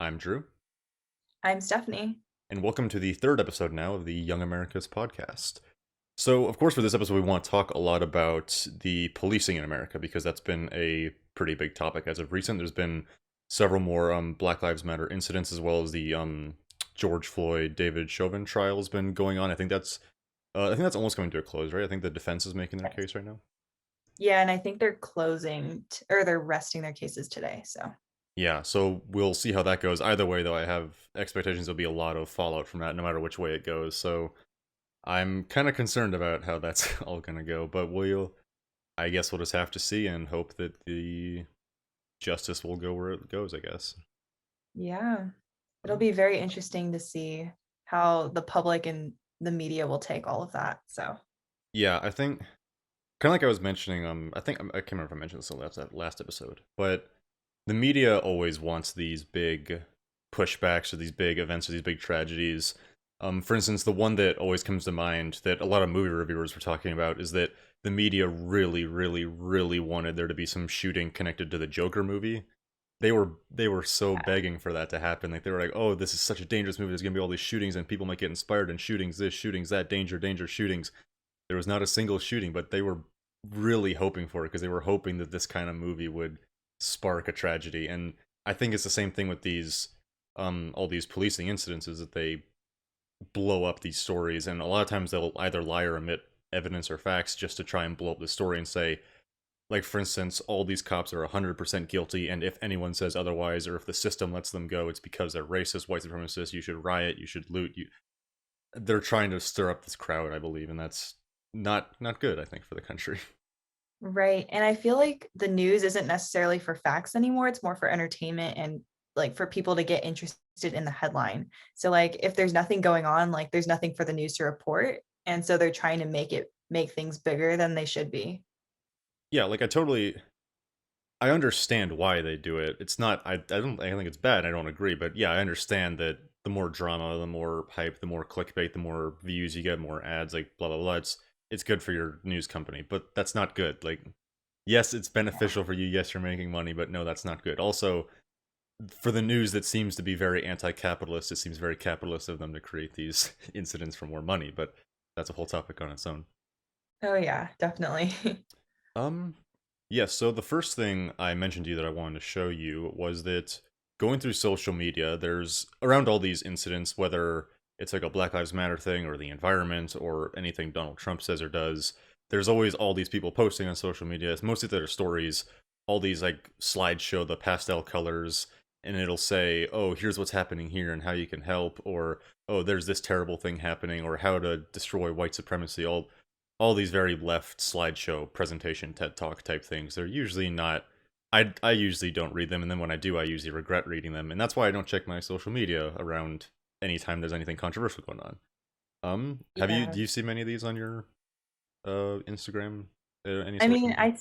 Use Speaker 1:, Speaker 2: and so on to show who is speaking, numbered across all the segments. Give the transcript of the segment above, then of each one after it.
Speaker 1: I'm Drew,
Speaker 2: I'm Stephanie.
Speaker 1: and welcome to the third episode now of the Young Americas podcast. So, of course, for this episode, we want to talk a lot about the policing in America because that's been a pretty big topic as of recent. There's been several more Black Lives Matter incidents, as well as the George Floyd, David Chauvin trial has been going on. I think that's almost coming to a close, right? I think the defense is making their
Speaker 2: Yes.
Speaker 1: case right now.
Speaker 2: Yeah, and I think they're or they're resting their cases today. So,
Speaker 1: Yeah, so we'll see how that goes. Either way, though, I have expectations there'll be a lot of fallout from that, no matter which way it goes. So I'm kind of concerned about how that's all gonna go, but I guess we'll just have to see and hope that the justice will go where it goes, I guess.
Speaker 2: yeah, it'll
Speaker 1: Um,
Speaker 2: be very interesting to see how the public and the media will take all of that. So,
Speaker 1: yeah, I think kind of like I was mentioning, I think I can't remember if I mentioned this in that last episode, but the media always wants these big pushbacks or these big events or these big tragedies. For instance, the one that always comes to mind that a lot of movie reviewers were talking about is that the media really, really, really wanted there to be some shooting connected to the Joker movie. They were so
Speaker 2: yeah,
Speaker 1: begging for that to happen. Like they were like, "Oh, this is such a dangerous movie. There's gonna be all these shootings, and people might get inspired in shootings. This, shootings, that, danger, danger, shootings." There was not a single shooting, but they were really hoping for it because they were hoping that this kind of movie would spark a tragedy. And I think it's the same thing with these all these policing incidents is that they blow up these stories, and a lot of times they'll either lie or omit evidence or facts just to try and blow up the story and say, like, for instance, all these cops are 100% guilty, and if anyone says otherwise, or if the system lets them go, it's because they're racist, white supremacists, you should riot, you should loot. They're trying to stir up this crowd, I believe, and that's not good, I think, for the country.
Speaker 2: right. And I feel like the news isn't necessarily for facts anymore. It's more for entertainment and like for people to get interested in the headline. So, like, if there's nothing going on, like, there's nothing for the news to report. And so they're trying to make things bigger than they should be.
Speaker 1: Yeah, like I understand why they do it. It's not I think it's bad. I don't agree, but yeah, I understand that the more drama, the more hype, the more clickbait, the more views you get, more ads, like blah blah blah. It's good for your news company, but that's not good. Like yes, it's beneficial for you. Yes, you're making money, but no, that's not good. Also, for the news that seems to be very anti-capitalist, it seems very capitalist of them to create these incidents for more money, but that's a whole topic on its own.
Speaker 2: Oh yeah, definitely.
Speaker 1: Um, yes, so the first thing I mentioned to you that I wanted to show you was that going through social media, there's around all these incidents, whether it's like a Black Lives Matter thing or the environment or anything Donald Trump says or does, there's always all these people posting on social media. It's mostly their stories, all these like slideshow, the pastel colors, and it'll say, oh, here's what's happening here and how you can help, or oh, there's this terrible thing happening, or how to destroy white supremacy, all these very left slideshow presentation TED Talk type things. They're usually not. I usually don't read them, and then when I do, I usually regret reading them, and that's why I don't check my social media around anytime there's anything controversial going on. Have you
Speaker 2: Yeah.
Speaker 1: do you see many of these on your Instagram, any
Speaker 2: I
Speaker 1: social
Speaker 2: mean,
Speaker 1: media?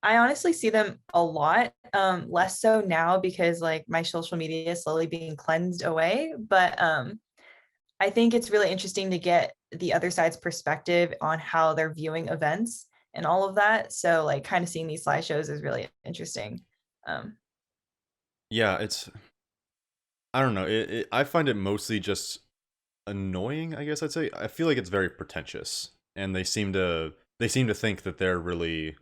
Speaker 2: I honestly see them a lot, less so now because like my social media is slowly being cleansed away. But I think it's really interesting to get the other side's perspective on how they're viewing events and all of that. So like kind of seeing these slideshows is really interesting. Um,
Speaker 1: Yeah, it's I don't know. I find it mostly just annoying. I guess I'd say I feel like it's very pretentious, and they seem to think that they're really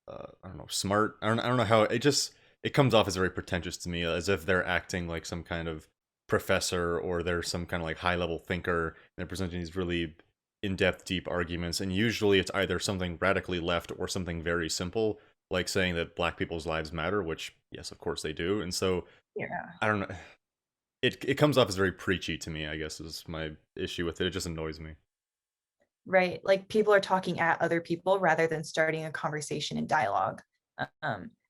Speaker 1: I don't know, smart. I don't know how it comes off as very pretentious to me, as if they're acting like some kind of professor or they're some kind of like high level thinker. And they're presenting these really in depth, deep arguments, and usually it's either something radically left or something very simple, like saying that black people's lives matter, which yes, of course they do. And so
Speaker 2: yeah.
Speaker 1: I don't know. It comes off as very preachy to me. I guess is my issue with it. It just annoys me.
Speaker 2: Right. Like people are talking at other people rather than starting a conversation and dialogue.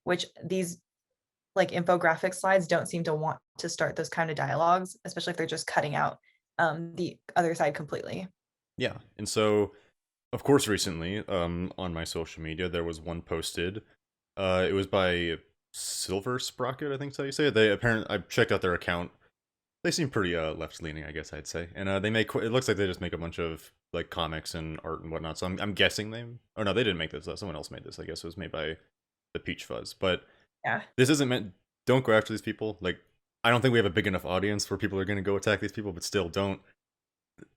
Speaker 2: Which these like infographic slides don't seem to want to start those kind of dialogues, especially if they're just cutting out the other side completely.
Speaker 1: Yeah, and so of course, recently, on my social media, there was one posted. It was by Silver Sprocket, I think is how you say it. They apparently, I checked out their account. They seem pretty left leaning, I guess I'd say. And they make it looks like they just make a bunch of like comics and art and whatnot. So I'm guessing they. Oh no, they didn't make this. Someone else made this. I guess it was made by the Peach Fuzz. But
Speaker 2: Yeah.
Speaker 1: this isn't meant. Don't go after these people. Like I don't think we have a big enough audience where people are going to go attack these people, but still, don't.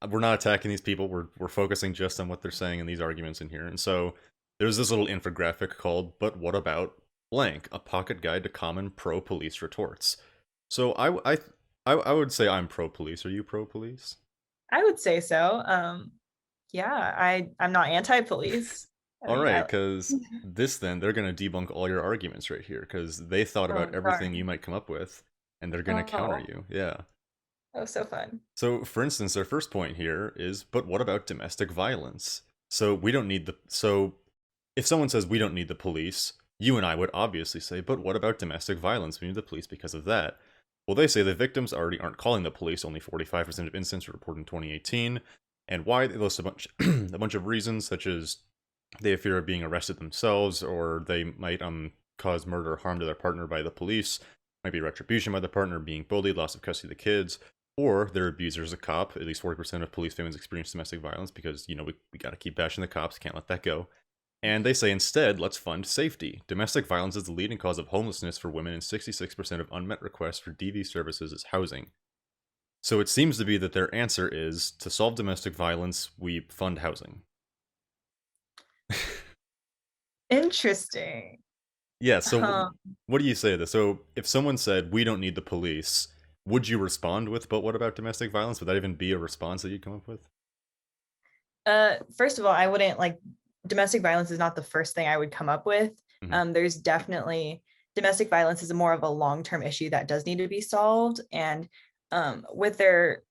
Speaker 1: We're not attacking these people. We're focusing just on what they're saying in these arguments in here. And so there's this little infographic called "But what about blank? A pocket guide to common pro-police retorts." So I would say I'm pro-police. Are you pro-police?
Speaker 2: I would say so. Yeah, I'm not anti-police. I
Speaker 1: All
Speaker 2: mean,
Speaker 1: right,
Speaker 2: I
Speaker 1: because this then they're going to debunk all your arguments right here because they thought about
Speaker 2: oh
Speaker 1: everything you
Speaker 2: darn.
Speaker 1: might come up with, and they're going to counter
Speaker 2: Oh,
Speaker 1: you. Yeah.
Speaker 2: oh, so fun.
Speaker 1: So, for instance, their first point here is, but what about domestic violence? So, we don't need the. So, if someone says we don't need the police, you and I would obviously say, but what about domestic violence? We need the police because of that. Well, they say the victims already aren't calling the police. Only 45% of incidents were reported in 2018. And why? They list a bunch, a bunch of reasons, such as they have fear of being arrested themselves, or they might cause murder or harm to their partner by the police, might be retribution by the partner, being bullied, loss of custody of the kids, or their abuser is a cop. At least 40% of police families experience domestic violence because, we got to keep bashing the cops, can't let that go. And they say instead, let's fund safety. Domestic violence is the leading cause of homelessness for women, and 66% of unmet requests for DV services is housing. So it seems to be that their answer is to solve domestic violence, we fund housing.
Speaker 2: Interesting.
Speaker 1: Yeah, so
Speaker 2: Um,
Speaker 1: what do you say to this? So if someone said, we don't need the police, would you respond with, but what about domestic violence? Would that even be a response that you'd come up with?
Speaker 2: first of all, I wouldn't like domestic violence is not the first thing I would come up with.
Speaker 1: Hmm.
Speaker 2: There's definitely domestic violence is more of a long-term issue that does need to be solved. And with their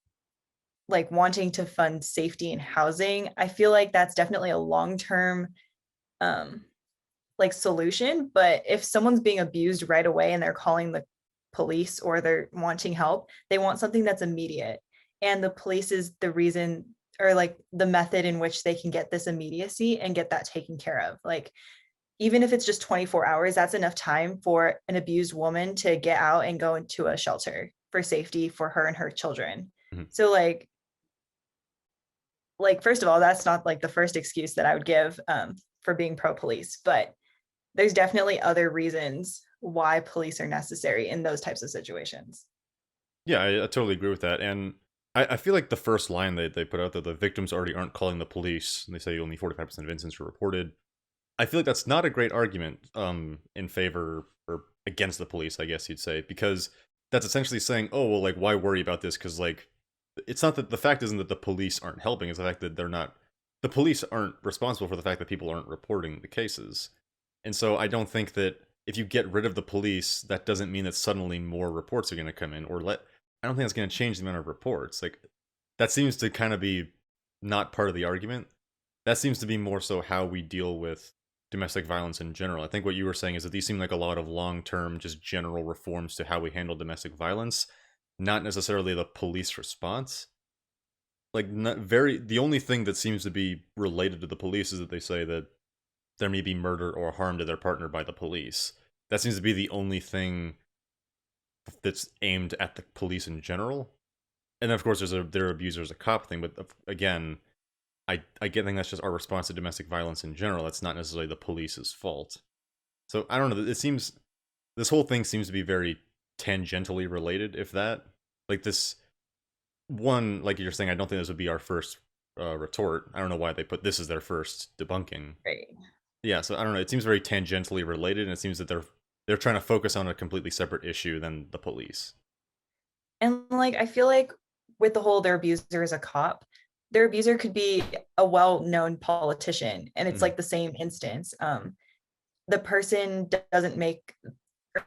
Speaker 2: like wanting to fund safety and housing, I feel like that's definitely a long-term um like solution. But if someone's being abused right away and they're calling the police or they're wanting help, they want something that's immediate. And the police is the reason or like the method in which they can get this immediacy and get that taken care of. Like even if it's just 24 hours, that's enough time for an abused woman to get out and go into a shelter for safety for her and her children.
Speaker 1: Hmm.
Speaker 2: So like first of all, that's not like the first excuse that I would give for being pro police, but there's definitely other reasons why police are necessary in those types of situations.
Speaker 1: Yeah, I totally agree with that. And I feel like the first line they put out that the victims already aren't calling the police, and they say only 45% of incidents were reported. I feel like that's not a great argument in favor or against the police, I guess you'd say, because that's essentially saying, oh, well, like, why worry about this? Because, like, it's not that the fact isn't that the police aren't helping, it's the fact that the police aren't responsible for the fact that people aren't reporting the cases. And so I don't think that if you get rid of the police, that doesn't mean that suddenly more reports are going to come in, I don't think that's going to change the amount of reports. Like, that seems to kind of be not part of the argument. That seems to be more so how we deal with domestic violence in general. I think what you were saying is that these seem like a lot of long-term, just general reforms to how we handle domestic violence, not necessarily the police response. Like, not very. The only thing that seems to be related to the police is that they say that there may be murder or harm to their partner by the police. That seems to be the only thing that's aimed at the police in general. And then, of course, their abuser is a cop thing, but again, I get think that's just our response to domestic violence in general. That's not necessarily the police's fault. So I don't know. This whole thing seems to be very tangentially related. If that, like this one, like you're saying, I don't think this would be our first retort. I don't know why they put this as their first debunking.
Speaker 2: Right.
Speaker 1: Yeah, so I don't know. It seems very tangentially related, and it seems that they're trying to focus on a completely separate issue than the police.
Speaker 2: And like I feel like with the whole their abuser is a cop, their abuser could be a well-known politician and it's
Speaker 1: Hmm.
Speaker 2: like the same instance. The person doesn't make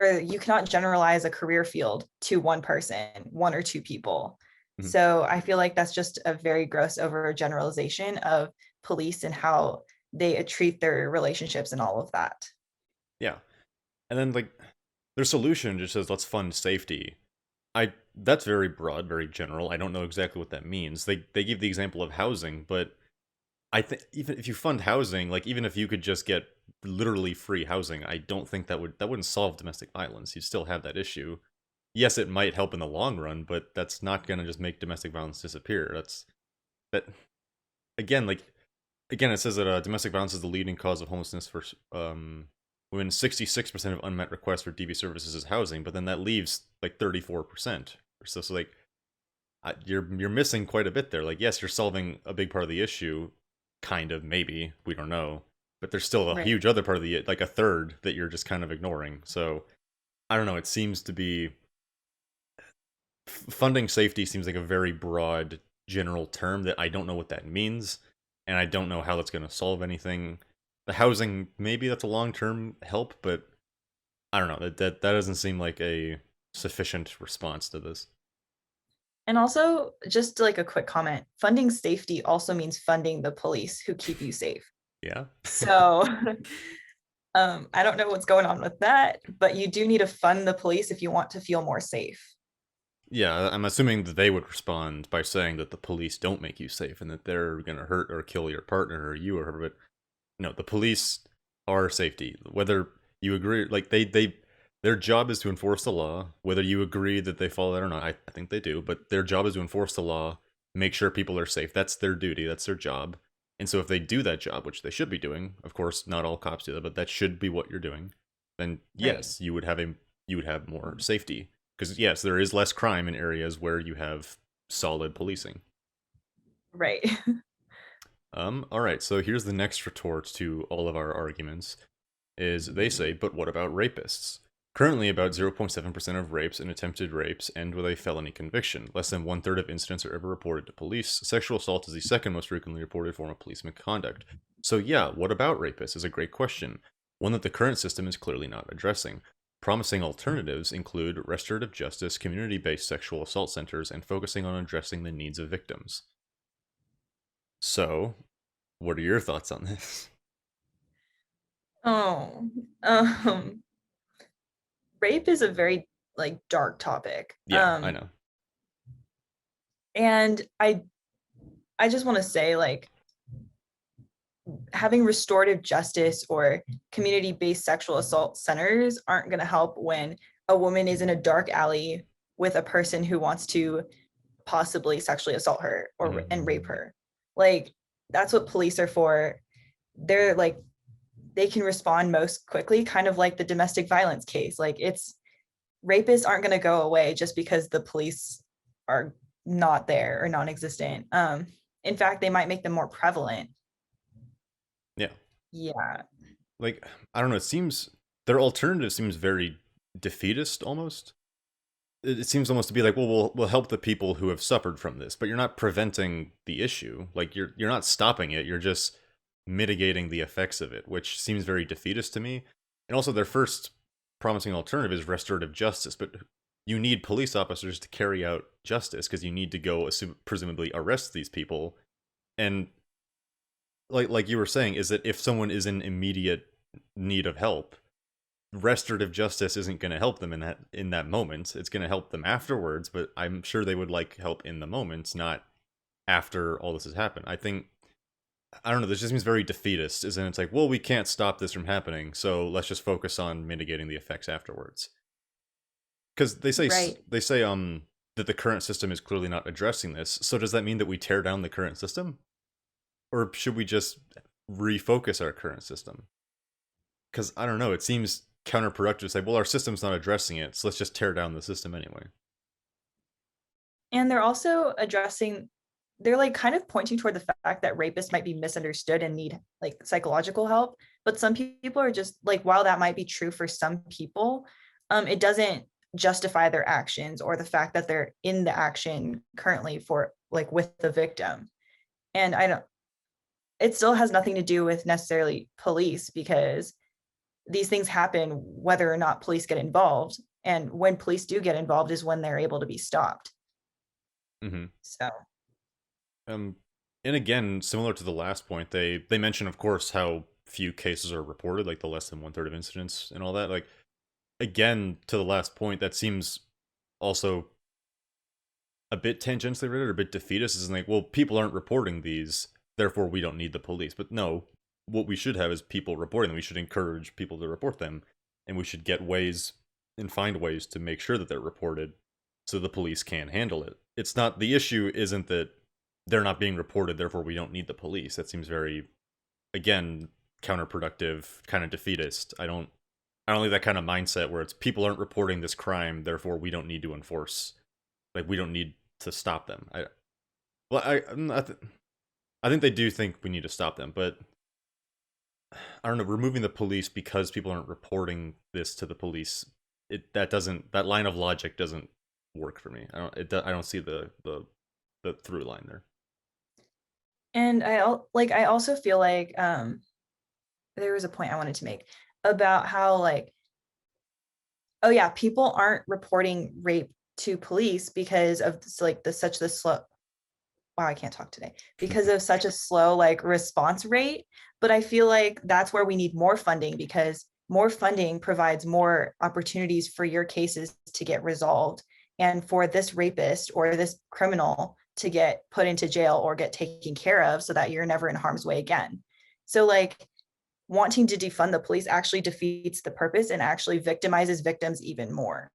Speaker 2: or you cannot generalize a career field to one person, one or two people.
Speaker 1: Hmm.
Speaker 2: So I feel like that's just a very gross overgeneralization of police and how they treat their relationships and all of that.
Speaker 1: Yeah, and then like their solution just says let's fund safety. I That's very broad, very general. I don't know exactly what that means. They give the example of housing, but I think even if you fund housing, like even if you could just get literally free housing, I don't think that wouldn't solve domestic violence. You'd still have that issue. Yes, it might help in the long run, but that's not gonna just make domestic violence disappear. That again, like again, it says that domestic violence is the leading cause of homelessness for when 66% of unmet requests for DV services is housing, but then that leaves like 34% or so. So like you're missing quite a bit there. Like yes, you're solving a big part of the issue, kind of, maybe, we don't know, but there's still a
Speaker 2: Right.
Speaker 1: huge other part of the, like a third, that you're just kind of ignoring. So I don't know. It seems to be funding safety seems like a very broad general term that I don't know what that means, and I don't know how that's going to solve anything. The housing, maybe that's a long-term help, but I don't know. That doesn't seem like a sufficient response to this.
Speaker 2: And also, just like a quick comment, funding safety also means funding the police who keep you safe.
Speaker 1: Yeah.
Speaker 2: So I don't know what's going on with that, but you do need to fund the police if you want to feel more safe.
Speaker 1: Yeah, I'm assuming that they would respond by saying that the police don't make you safe and that they're going to hurt or kill your partner or you or her, but no, the police are safety. Whether you agree, like their job is to enforce the law. Whether you agree that they follow that or not, I think they do. But their job is to enforce the law, make sure people are safe. That's their duty. That's their job. And so if they do that job, which they should be doing, of course, not all cops do that, but that should be what you're doing. Then
Speaker 2: Right.
Speaker 1: yes, you would have more safety because yes, there is less crime in areas where you have solid policing.
Speaker 2: Right.
Speaker 1: All right, so here's the next retort to all of our arguments. Is they say, but what about rapists? Currently, about 0.7% of rapes and attempted rapes end with a felony conviction. Less than one-third of incidents are ever reported to police. Sexual assault is the second most frequently reported form of police misconduct. So yeah, what about rapists is a great question. One that the current system is clearly not addressing. Promising alternatives include restorative justice, community-based sexual assault centers, and focusing on addressing the needs of victims. So, what are your thoughts on this?
Speaker 2: Oh, um, rape is a very like dark topic.
Speaker 1: Yeah, I know.
Speaker 2: And I just want to say like having restorative justice or community-based sexual assault centers aren't going to help when a woman is in a dark alley with a person who wants to possibly sexually assault her or
Speaker 1: Mhm.
Speaker 2: and rape her. Like that's what police are for. They're like they can respond most quickly, kind of like the domestic violence case. Like it's rapists aren't going to go away just because the police are not there or non-existent. In fact, they might make them more prevalent.
Speaker 1: Yeah.
Speaker 2: Yeah.
Speaker 1: Like, I don't know, it seems their alternative seems very defeatist almost. It seems almost to be like, well, we'll help the people who have suffered from this, but you're not preventing the issue. Like you're not stopping it, you're just mitigating the effects of it, which seems very defeatist to me. And also their first promising alternative is restorative justice, but you need police officers to carry out justice because you need to go presumably arrest these people. And like you were saying, is that if someone is in immediate need of help, restorative justice isn't going to help them in that moment. It's going to help them afterwards, but I'm sure they would like help in the moment, not after all this has happened. I don't know. This just seems very defeatist, isn't it? It's like, well, we can't stop this from happening, so let's just focus on mitigating the effects afterwards. Because
Speaker 2: Right.
Speaker 1: they say that the current system is clearly not addressing this. So does that mean that we tear down the current system, or should we just refocus our current system? Because I don't know, it seems counterproductive to say, well, our system's not addressing it, so let's just tear down the system anyway.
Speaker 2: And they're also addressing, they're like kind of pointing toward the fact that rapists might be misunderstood and need like psychological help. But some people are just like, while that might be true for some people, it doesn't justify their actions or the fact that they're in the action currently for like with the victim. And I don't, it still has nothing to do with necessarily police because these things happen whether or not police get involved. And when police do get involved is when they're able to be stopped.
Speaker 1: hmm
Speaker 2: So,
Speaker 1: Um, and again, similar to the last point, they mention, of course, how few cases are reported, like the less than one third of incidents and all that. Like again, to the last point, that seems also a bit tangentially related or a bit defeatist. Is like, well, people aren't reporting these, therefore we don't need the police. But no, what we should have is people reporting them. We should encourage people to report them, and we should get ways and find ways to make sure that they're reported so the police can handle it. It's not, the issue isn't that they're not being reported, therefore we don't need the police. That seems very, again, counterproductive, kind of defeatist. I don't I don't like that kind of mindset where it's people aren't reporting this crime, therefore we don't need to enforce, like we don't need to stop them. Well, I think they do think we need to stop them, but I don't know, removing the police because people aren't reporting this to the police, that line of logic doesn't work for me. I don't see the through line there.
Speaker 2: And I also feel like there was a point I wanted to make about how like, oh yeah, people aren't reporting rape to police because of like the slow, wow, I can't talk today, because of such a slow like response rate. But I feel like that's where we need more funding, because more funding provides more opportunities for your cases to get resolved and for this rapist or this criminal to get put into jail or get taken care of so that you're never in harm's way again. So like wanting to defund the police actually defeats the purpose and actually victimizes victims even more.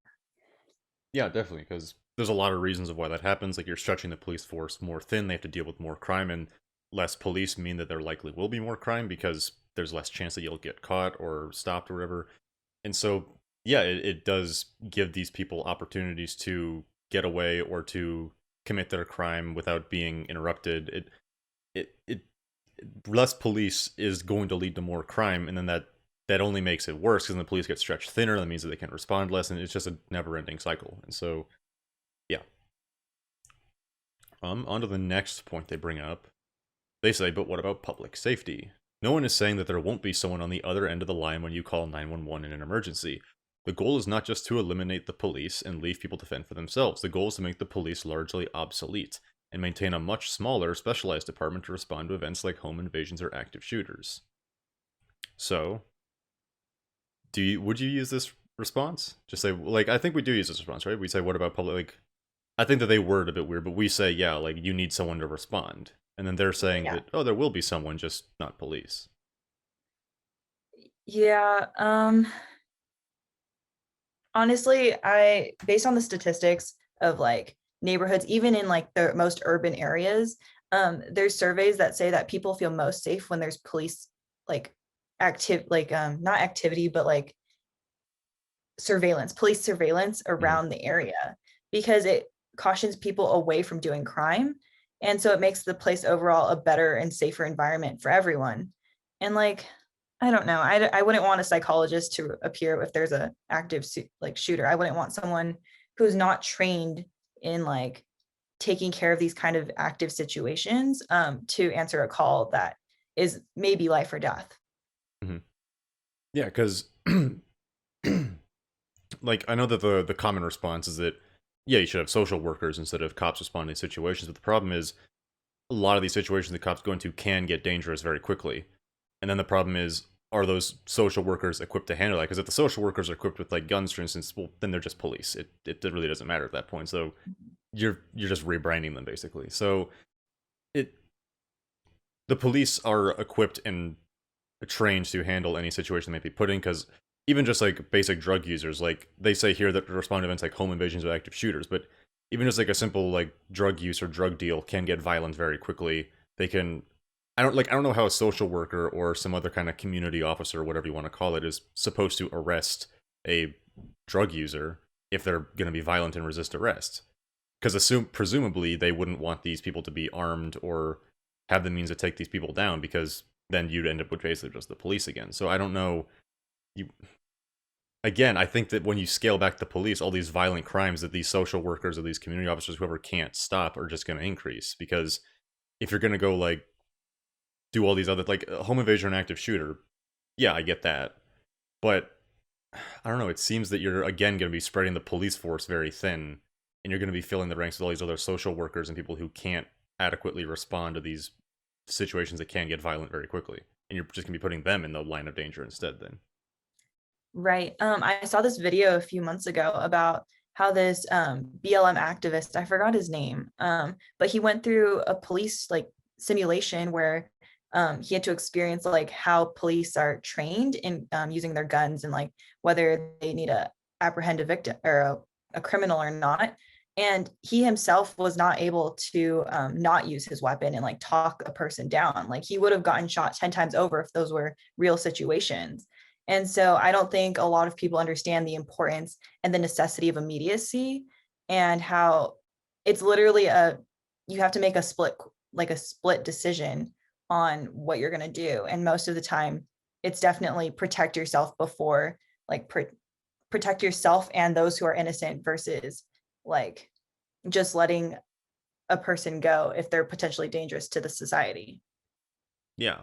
Speaker 1: Yeah, definitely, because there's a lot of reasons of why that happens. Like you're stretching the police force more thin; they have to deal with more crime, and less police mean that there likely will be more crime because there's less chance that you'll get caught or stopped or whatever. And so, yeah, it does give these people opportunities to get away or to commit their crime without being interrupted. It less police is going to lead to more crime, and then that only makes it worse because the police get stretched thinner. That means that they can respond less, and it's just a never-ending cycle. And so, yeah. On to the next point they bring up. They say, but what about public safety? No one is saying that there won't be someone on the other end of the line when you call 911 in an emergency. The goal is not just to eliminate the police and leave people to fend for themselves. The goal is to make the police largely obsolete and maintain a much smaller, specialized department to respond to events like home invasions or active shooters. So, would you use this response? Just say, like, I think we do use this response, right? We say, what about public? Like, I think that they word a bit weird, but we say, yeah, like, you need someone to respond. And then they're saying
Speaker 2: Yeah.
Speaker 1: that, oh, there will be someone, just not police.
Speaker 2: Yeah. Honestly, I based on the statistics of like neighborhoods, even in like the most urban areas, there's surveys that say that people feel most safe when there's police like active like not activity, but like surveillance, police surveillance
Speaker 1: Mhm.
Speaker 2: around the area, because it cautions people away from doing crime. And so it makes the place overall a better and safer environment for everyone. And like, I don't know, I wouldn't want a psychologist to appear if there's a active like shooter. I wouldn't want someone who's not trained in like taking care of these kind of active situations to answer a call that is maybe life or death.
Speaker 1: Mhm. Yeah, because like I know that the common response is that yeah, you should have social workers instead of cops responding to situations. But the problem is a lot of these situations that cops go into can get dangerous very quickly. And then the problem is, are those social workers equipped to handle that? Because if the social workers are equipped with like guns, for instance, well, then they're just police. It really doesn't matter at that point. So you're just rebranding them basically. So it the police are equipped and trained to handle any situation they may be put in. Because even just like basic drug users, like they say here that respond to events like home invasions or active shooters, but even just like a simple like drug use or drug deal can get violent very quickly. They can I don't know how a social worker or some other kind of community officer, whatever you want to call it, is supposed to arrest a drug user if they're going to be violent and resist arrest. Because presumably they wouldn't want these people to be armed or have the means to take these people down, because then you'd end up with basically just the police again. So I don't know. You again, I think that when you scale back the police, all these violent crimes that these social workers or these community officers, whoever, can't stop, are just going to increase. Because if you're going to go like do all these other like home invasion and active shooter, yeah, I get that, but I don't know. It seems that you're again going to be spreading the police force very thin, and you're going to be filling the ranks with all these other social workers and people who can't adequately respond to these situations that can get violent very quickly, and you're just going to be putting them in the line of danger instead. Then,
Speaker 2: Right. I saw this video a few months ago about how this BLM activist, I forgot his name, but he went through a police like simulation where he had to experience like how police are trained in using their guns and like whether they need to apprehend a victim or a criminal or not. And he himself was not able to not use his weapon and like talk a person down. Like he would have gotten shot 10 times over if those were real situations. And so I don't think a lot of people understand the importance and the necessity of immediacy, and how it's literally you have to make a split decision on what you're going to do. And most of the time, it's definitely protect yourself before, like, protect yourself and those who are innocent, versus like just letting a person go if they're potentially dangerous to the society.
Speaker 1: Yeah.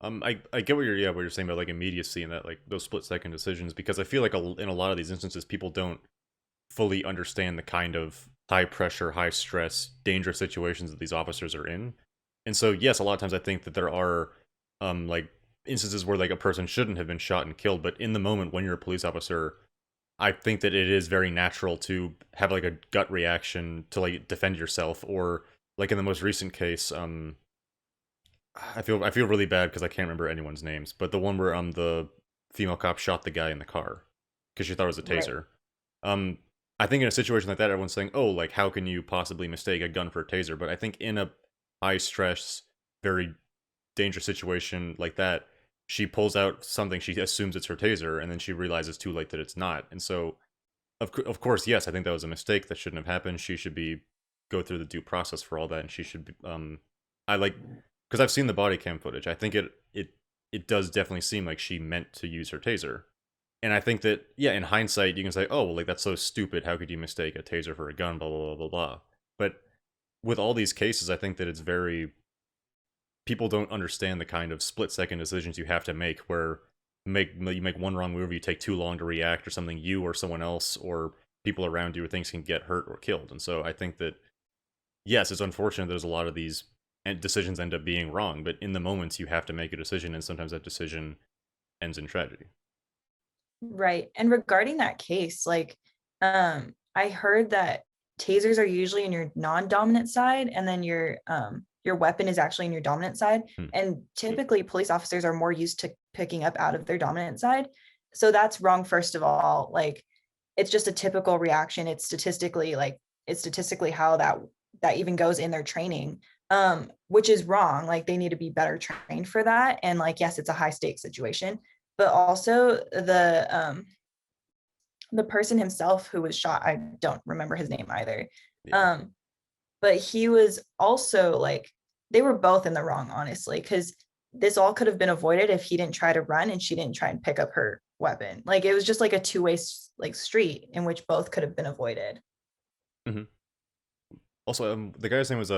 Speaker 1: I get what you're saying about like immediacy and that like those split second decisions, because I feel like in a lot of these instances people don't fully understand the kind of high pressure, high stress, dangerous situations that these officers are in. And so yes, a lot of times I think that there are like instances where like a person shouldn't have been shot and killed, but in the moment when you're a police officer, I think that it is very natural to have like a gut reaction to like defend yourself, or like in the most recent case, I feel really bad because I can't remember anyone's names, but the one where the female cop shot the guy in the car because she thought it was a
Speaker 2: Right.
Speaker 1: taser. Um, I think in a situation like that, everyone's saying, "Oh, like how can you possibly mistake a gun for a taser?" But I think in a high stress, very dangerous situation like that, she pulls out something she assumes it's her taser, and then she realizes too late that it's not. And so, of course, yes, I think that was a mistake that shouldn't have happened. She should be go through the due process for all that, and she should be, I like because I've seen the body cam footage. I think it does definitely seem like she meant to use her taser. And I think that, yeah, in hindsight, you can say, oh, well, like, that's so stupid. How could you mistake a taser for a gun? Blah, blah, blah, blah, blah. But with all these cases, I think that it's very. People don't understand the kind of split second decisions you have to make where you make one wrong move, you take too long to react, or something you or someone else or people around you or things can get hurt or killed. And so I think that, yes, it's unfortunate there's a lot of these decisions end up being wrong, but in the moments you have to make a decision, and sometimes that decision ends in tragedy.
Speaker 2: Right. And regarding that case, like, I heard that tasers are usually in your non-dominant side, and then your weapon is actually in your dominant side.
Speaker 1: Hmm.
Speaker 2: And typically police officers are more used to picking up out of their dominant side. So that's wrong, first of all. Like, it's just a typical reaction. It's statistically how that even goes in their training. Which is wrong. Like, they need to be better trained for that. And like, yes, it's a high stakes situation, but also the person himself who was shot, I don't remember his name either.
Speaker 1: Yeah.
Speaker 2: um but he was also like, they were both in the wrong, honestly, because this all could have been avoided if he didn't try to run and she didn't try and pick up her weapon. Like, it was just like a two-way like street in which both could have been avoided.
Speaker 1: Hmm. Also, the guy's name was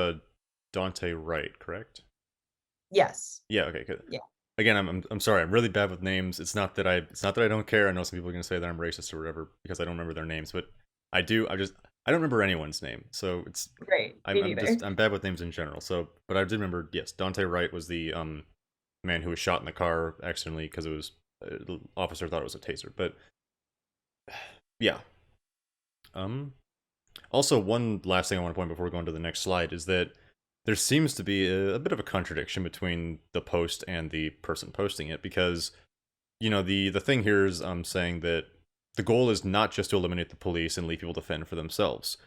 Speaker 1: Dante Wright, correct?
Speaker 2: Yes.
Speaker 1: Yeah. Okay. Good.
Speaker 2: Yeah.
Speaker 1: Again, I'm sorry. I'm really bad with names. It's not that I don't care. I know some people are gonna say that I'm racist or whatever because I don't remember their names, but I do. I don't remember anyone's name. So it's
Speaker 2: Great, me neither.
Speaker 1: I'm bad with names in general. So, but I did remember. Yes, Dante Wright was the man who was shot in the car accidentally because it was the officer thought it was a taser. But yeah. Um. Also, one last thing I want to point before we go on to the next slide is that there seems to be a bit of a contradiction between the post and the person posting it, because the thing here is saying that the goal is not just to eliminate the police and leave people to fend for themselves.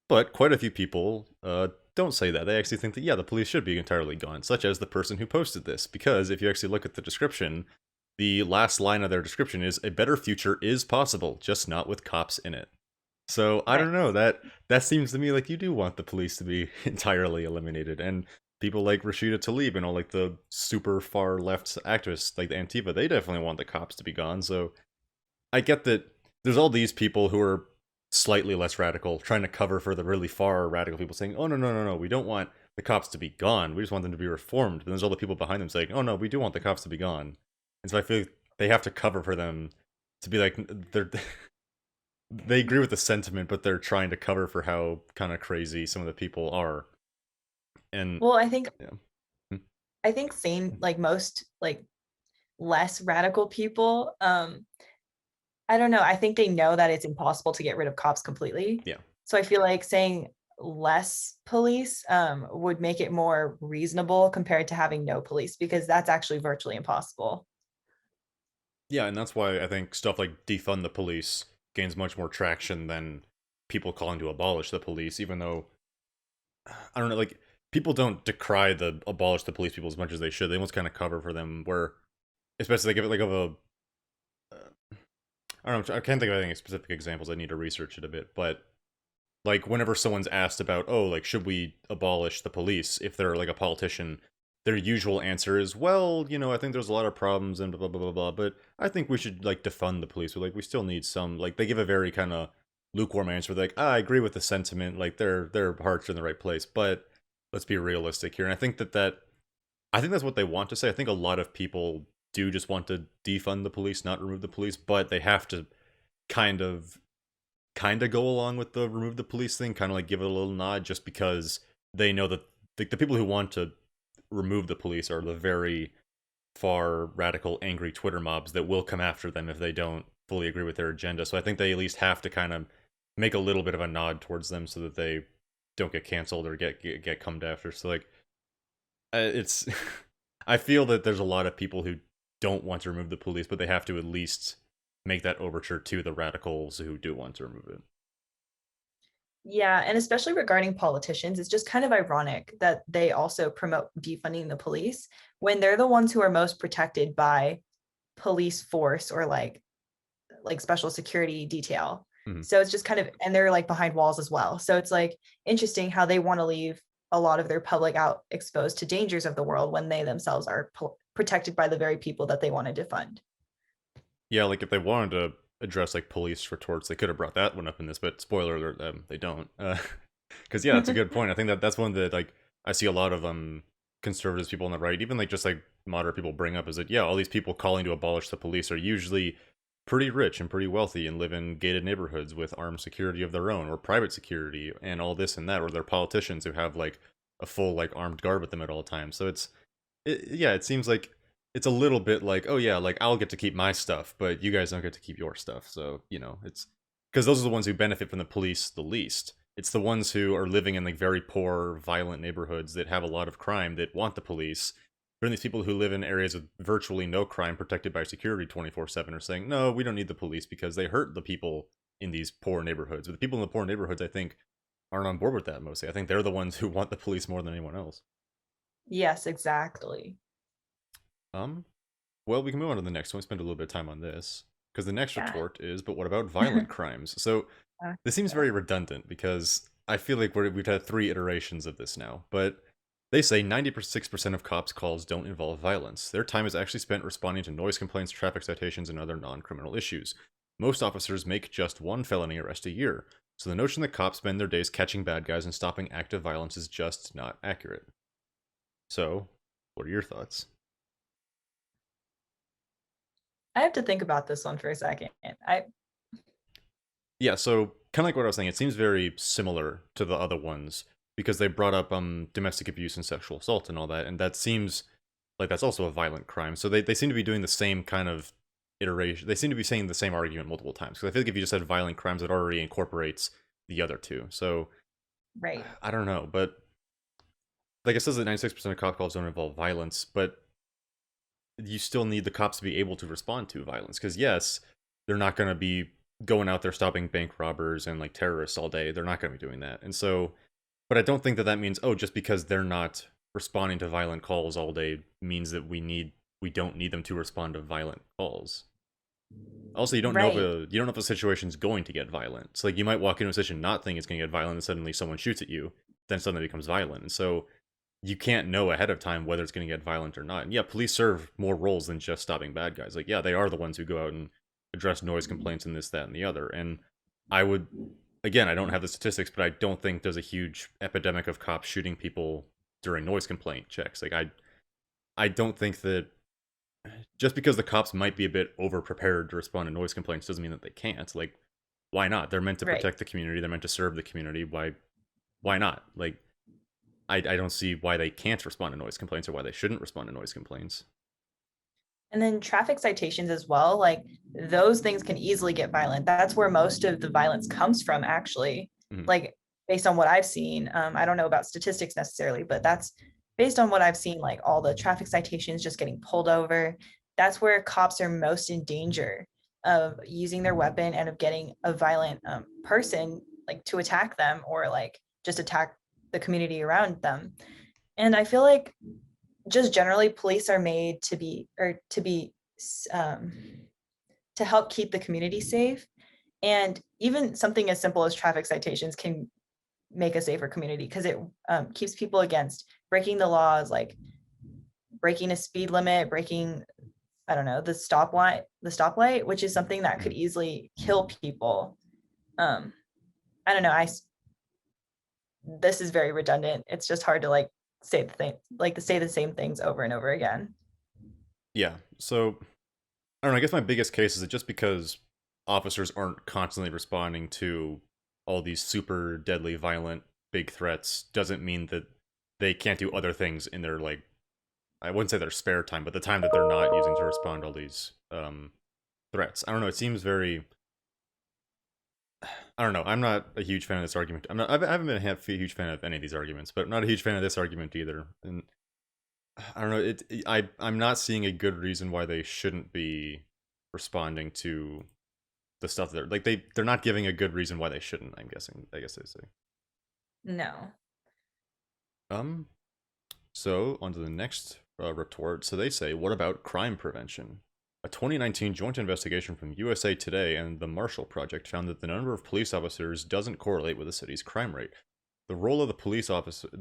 Speaker 1: But quite a few people don't say that. They actually think that, yeah, the police should be entirely gone, such as the person who posted this. Because if you actually look at the description, the last line of their description is, a better future is possible, just not with cops in it. So I don't know,
Speaker 2: Nice.
Speaker 1: that seems to me like you do want the police to be entirely eliminated, and people like Rashida Tlaib and all like the super far left activists like the Antifa, they definitely want the cops to be gone. So I get that there's all these people who are slightly less radical trying to cover for the really far radical people saying, "Oh, no, no, no, no, we don't want the cops to be gone. We just want them to be reformed." But there's all the people behind them saying, "Oh no, we do want the cops to be gone." And so I feel like they have to cover for them to be like they're they agree with the sentiment, but they're trying to cover for how kind of crazy some of the people are. And
Speaker 2: Well, I think
Speaker 1: yeah.
Speaker 2: I think sane, like, most like less radical people, I don't know, I think they know that it's impossible to get rid of cops completely.
Speaker 1: Yeah.
Speaker 2: So I feel like saying less police would make it more reasonable compared to having no police, because that's actually virtually impossible.
Speaker 1: Yeah, and that's why I think stuff like defund the police gains much more traction than people calling to abolish the police, even though I don't know, like people don't decry the abolish the police people as much as they should. They almost kind of cover for them where especially they give it like of a I don't know. I can't think of any specific examples. I need to research it a bit. But like, whenever someone's asked about, oh, like, should we abolish the police? If they're like a politician, their usual answer is, well, I think there's a lot of problems and blah blah blah blah. But I think we should like defund the police. But like, we still need some. Like, they give a very kind of lukewarm answer. Like, I agree with the sentiment. Like, their hearts are in the right place. But let's be realistic here. And I think that's what they want to say. I think a lot of people do just want to defund the police, not remove the police, but they have to kind of go along with the remove the police thing, kind of like give it a little nod, just because they know that the people who want to remove the police are the very far radical, angry Twitter mobs that will come after them if they don't fully agree with their agenda. So I think they at least have to kind of make a little bit of a nod towards them so that they don't get canceled or get come after. So like, it's I feel that there's a lot of people who don't want to remove the police, but they have to at least make that overture to the radicals who do want to remove it.
Speaker 2: Yeah, and especially regarding politicians, it's just kind of ironic that they also promote defunding the police when they're the ones who are most protected by police force or like special security detail.
Speaker 1: Mhm.
Speaker 2: So it's just kind of, and they're like behind walls as well. So it's like interesting how they want to leave a lot of their public out exposed to dangers of the world when they themselves are protected by the very people that they want to defund.
Speaker 1: Yeah, like if they wanted to address like police retorts, they could have brought that one up in this. But spoiler alert, they don't. Because yeah, that's a good point. I think that's one that like I see a lot of conservatives, people on the right, even like just like moderate people bring up is that yeah, all these people calling to abolish the police are usually pretty rich and pretty wealthy and live in gated neighborhoods with armed security of their own or private security and all this and that, or they're politicians who have like a full like armed guard with them at all times. So yeah, it seems like it's a little bit like, oh yeah, like I'll get to keep my stuff, but you guys don't get to keep your stuff. So, it's because those are the ones who benefit from the police the least. It's the ones who are living in like very poor, violent neighborhoods that have a lot of crime that want the police. But then these people who live in areas with virtually no crime protected by security 24/7 are saying, no, we don't need the police because they hurt the people in these poor neighborhoods. But the people in the poor neighborhoods, I think, aren't on board with that mostly. I think they're the ones who want the police more than anyone else.
Speaker 2: Yes, exactly.
Speaker 1: Um, well, we can move on to the next one. We spend a little bit of time on this because the next
Speaker 2: Yeah.
Speaker 1: retort is, but what about violent crimes? So this seems
Speaker 2: Yeah.
Speaker 1: very redundant because I feel like we've had three iterations of this now. But they say 96% of cops' calls don't involve violence. Their time is actually spent responding to noise complaints, traffic citations, and other non-criminal issues. Most officers make just one felony arrest a year. So the notion that cops spend their days catching bad guys and stopping active violence is just not accurate. So, what are your thoughts?
Speaker 2: I have to think about this one for a second. I
Speaker 1: Yeah, so kind of like what I was saying, it seems very similar to the other ones because they brought up domestic abuse and sexual assault and all that, and that seems like that's also a violent crime. So they seem to be doing the same kind of iteration. They seem to be saying the same argument multiple times. Because I feel like if you just said violent crimes, it already incorporates the other two. So
Speaker 2: right.
Speaker 1: I don't know, but like it says that 96% of cop calls don't involve violence, but you still need the cops to be able to respond to violence. Because yes, they're not going to be going out there stopping bank robbers and like terrorists all day. They're not going to be doing that. And so, but I don't think that means, oh, just because they're not responding to violent calls all day means that we don't need them to respond to violent calls. Also,
Speaker 2: Right.
Speaker 1: you don't know if a situation's going to get violent. So like you might walk into a situation not thinking it's going to get violent, and suddenly someone shoots at you, then suddenly it becomes violent. And so you can't know ahead of time whether it's going to get violent or not. And yeah, police serve more roles than just stopping bad guys. Like yeah, they are the ones who go out and address noise complaints and this, that, and the other. And I would, again, I don't have the statistics, but I don't think there's a huge epidemic of cops shooting people during noise complaint checks. Like I don't think that just because the cops might be a bit over prepared to respond to noise complaints doesn't mean that they can't. Like, why not? They're meant to
Speaker 2: Right.
Speaker 1: protect the community. They're meant to serve the community. Why not? Like, I don't see why they can't respond to noise complaints or why they shouldn't respond to noise complaints.
Speaker 2: And then traffic citations as well, like those things can easily get violent. That's where most of the violence comes from, actually.
Speaker 1: Mhm.
Speaker 2: Like based on what I've seen, I don't know about statistics necessarily, but that's based on what I've seen, like all the traffic citations just getting pulled over. That's where cops are most in danger of using their weapon and of getting a violent person like to attack them or like just attack the community around them. And I feel like just generally police are made to be or um, to help keep the community safe. And even something as simple as traffic citations can make a safer community because it keeps people against breaking the laws, like breaking a speed limit, breaking, I don't know, the stoplight, which is something that could easily kill people. I don't know. This is very redundant. It's just hard to like say the thing, like to say the same things over and over again.
Speaker 1: Yeah. So I don't know. I guess my biggest case is that just because officers aren't constantly responding to all these super deadly, violent, big threats doesn't mean that they can't do other things in their like I wouldn't say their spare time, but the time that they're not using to respond to all these threats. I don't know. It seems very. I don't know. I'm not a huge fan of this argument. I haven't been a huge fan of any of these arguments, but I'm not a huge fan of this argument either. And I don't know. I'm not seeing a good reason why they shouldn't be responding to the stuff that they're not giving a good reason why they shouldn't. I'm guessing. I guess they say.
Speaker 2: No.
Speaker 1: Um. So on to the next retort. So they say, what about crime prevention? A 2019 joint investigation from USA Today and the Marshall Project found that the number of police officers doesn't correlate with the city's crime rate. The role of the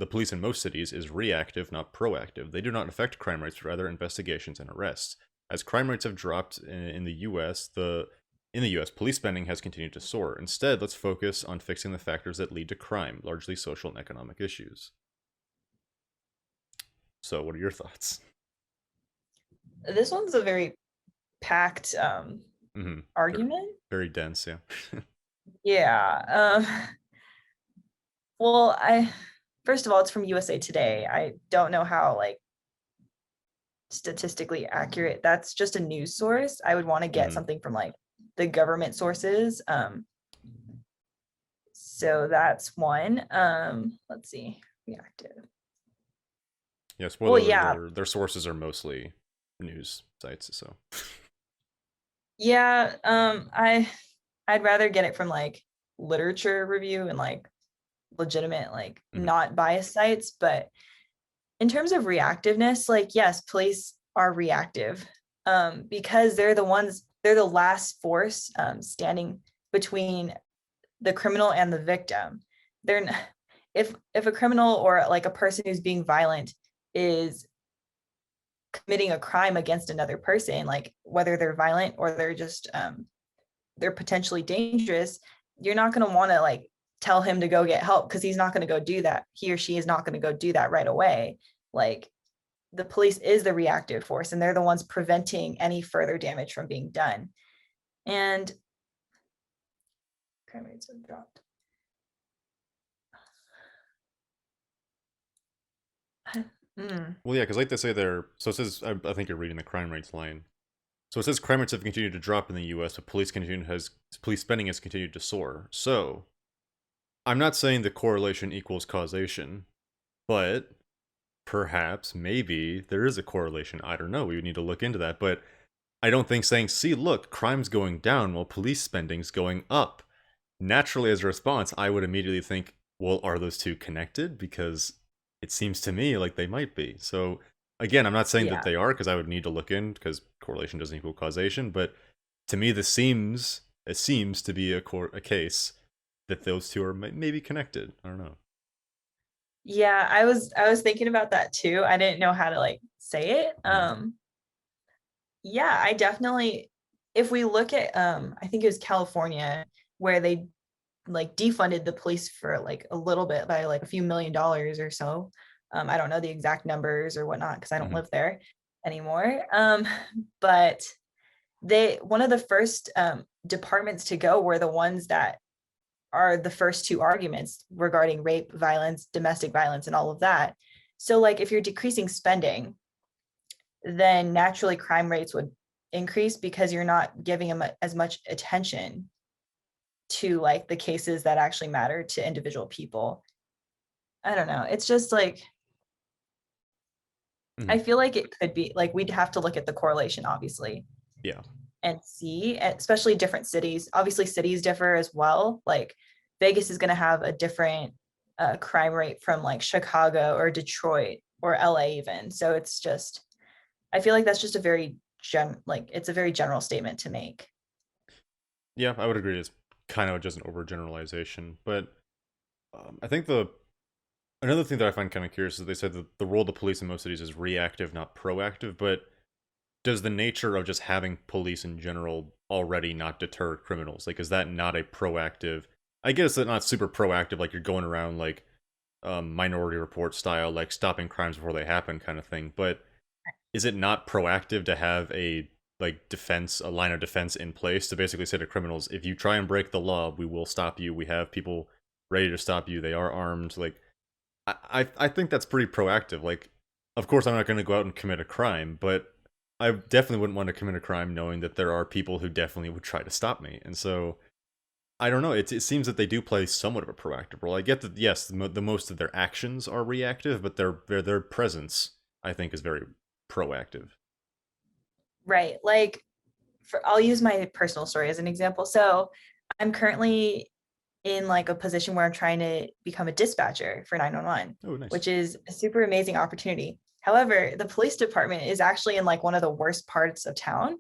Speaker 1: police in most cities is reactive, not proactive. They do not affect crime rates, but rather investigations and arrests. As crime rates have dropped in the U.S., police spending has continued to soar. Instead, let's focus on fixing the factors that lead to crime, largely social and economic issues. So, what are your thoughts?
Speaker 2: This one's a very packed
Speaker 1: Mm-hmm.
Speaker 2: argument.
Speaker 1: Very dense, yeah.
Speaker 2: Yeah. Well, I first of all, it's from USA Today. I don't know how like statistically accurate. That's just a news source. I would want to get
Speaker 1: Mm-hmm.
Speaker 2: something from like the government sources. So that's one. Let's see. Reactive.
Speaker 1: Yeah,
Speaker 2: Well,
Speaker 1: spoiler alert,
Speaker 2: yeah.
Speaker 1: their sources are mostly news sites, so.
Speaker 2: Yeah. I'd rather get it from like literature review and like legitimate, like
Speaker 1: Mm-hmm.
Speaker 2: not biased sites. But in terms of reactiveness, like yes, police are reactive because they're the last force standing between the criminal and the victim. They're if a criminal or like a person who's being violent is committing a crime against another person, like whether they're violent or they're just they're potentially dangerous, you're not going to want to like tell him to go get help because he's not going to go do that. He or she is not going to go do that right away. Like the police is the reactive force and they're the ones preventing any further damage from being done. And crime rates have dropped.
Speaker 1: Well, yeah, because like they say there, so it says, I think you're reading the crime rates line. So it says crime rates have continued to drop in the U.S., but police spending has continued to soar. So I'm not saying the correlation equals causation, but perhaps, maybe there is a correlation. I don't know. We would need to look into that, but I don't think saying, see, look, crime's going down while police spending's going up. Naturally, as a response, I would immediately think, well, are those two connected? Because it seems to me like they might be. So, again, I'm not saying that
Speaker 2: Yeah.
Speaker 1: they are, because I would need to look in, because correlation doesn't equal causation, but to me, it seems to be a case that those two are maybe connected. I don't know.
Speaker 2: Yeah, I was thinking about that too. I didn't know how to like say it.
Speaker 1: Mhm.
Speaker 2: Yeah, I definitely, if we look at I think it was California where they like defunded the police for like a little bit by like a few $1 million or so. I don't know the exact numbers or whatnot because I don't
Speaker 1: Mhm.
Speaker 2: live there anymore. But one of the first departments to go were the ones that are the first two arguments regarding rape, violence, domestic violence, and all of that. So, like, if you're decreasing spending, then naturally crime rates would increase because you're not giving them as much attention to like the cases that actually matter to individual people. I don't know. It's just like I
Speaker 1: Mhm.
Speaker 2: feel like it could be like we'd have to look at the correlation, obviously,
Speaker 1: Yeah.
Speaker 2: and see, especially different cities. Obviously, cities differ as well. Like Vegas is going to have a different crime rate from like Chicago or Detroit or LA even. So it's just I feel like that's just a very like it's a very general statement to make.
Speaker 1: Yeah, I would agree. It's kind of just an overgeneralization, but I think the another thing that I find kind of curious is they said that the role of the police in most cities is reactive, not proactive. But does the nature of just having police in general already not deter criminals? Like, is that not a proactive? I guess it's not super proactive, like you're going around like Minority Report style, like stopping crimes before they happen, kind of thing. But is it not proactive to have a like defense, a line of defense in place to basically say to criminals, if you try and break the law, we will stop you. We have people ready to stop you. They are armed. Like, I think that's pretty proactive. Like, of course, I'm not going to go out and commit a crime, but I definitely wouldn't want to commit a crime knowing that there are people who definitely would try to stop me. And so I don't know. It seems that they do play somewhat of a proactive role. I get that yes, the most of their actions are reactive, but their presence I think is very proactive.
Speaker 2: Right. Like I'll use my personal story as an example. So I'm currently in like a position where I'm trying to become a dispatcher for 911,
Speaker 1: Oh, nice.
Speaker 2: which is a super amazing opportunity. However, the police department is actually in like one of the worst parts of town,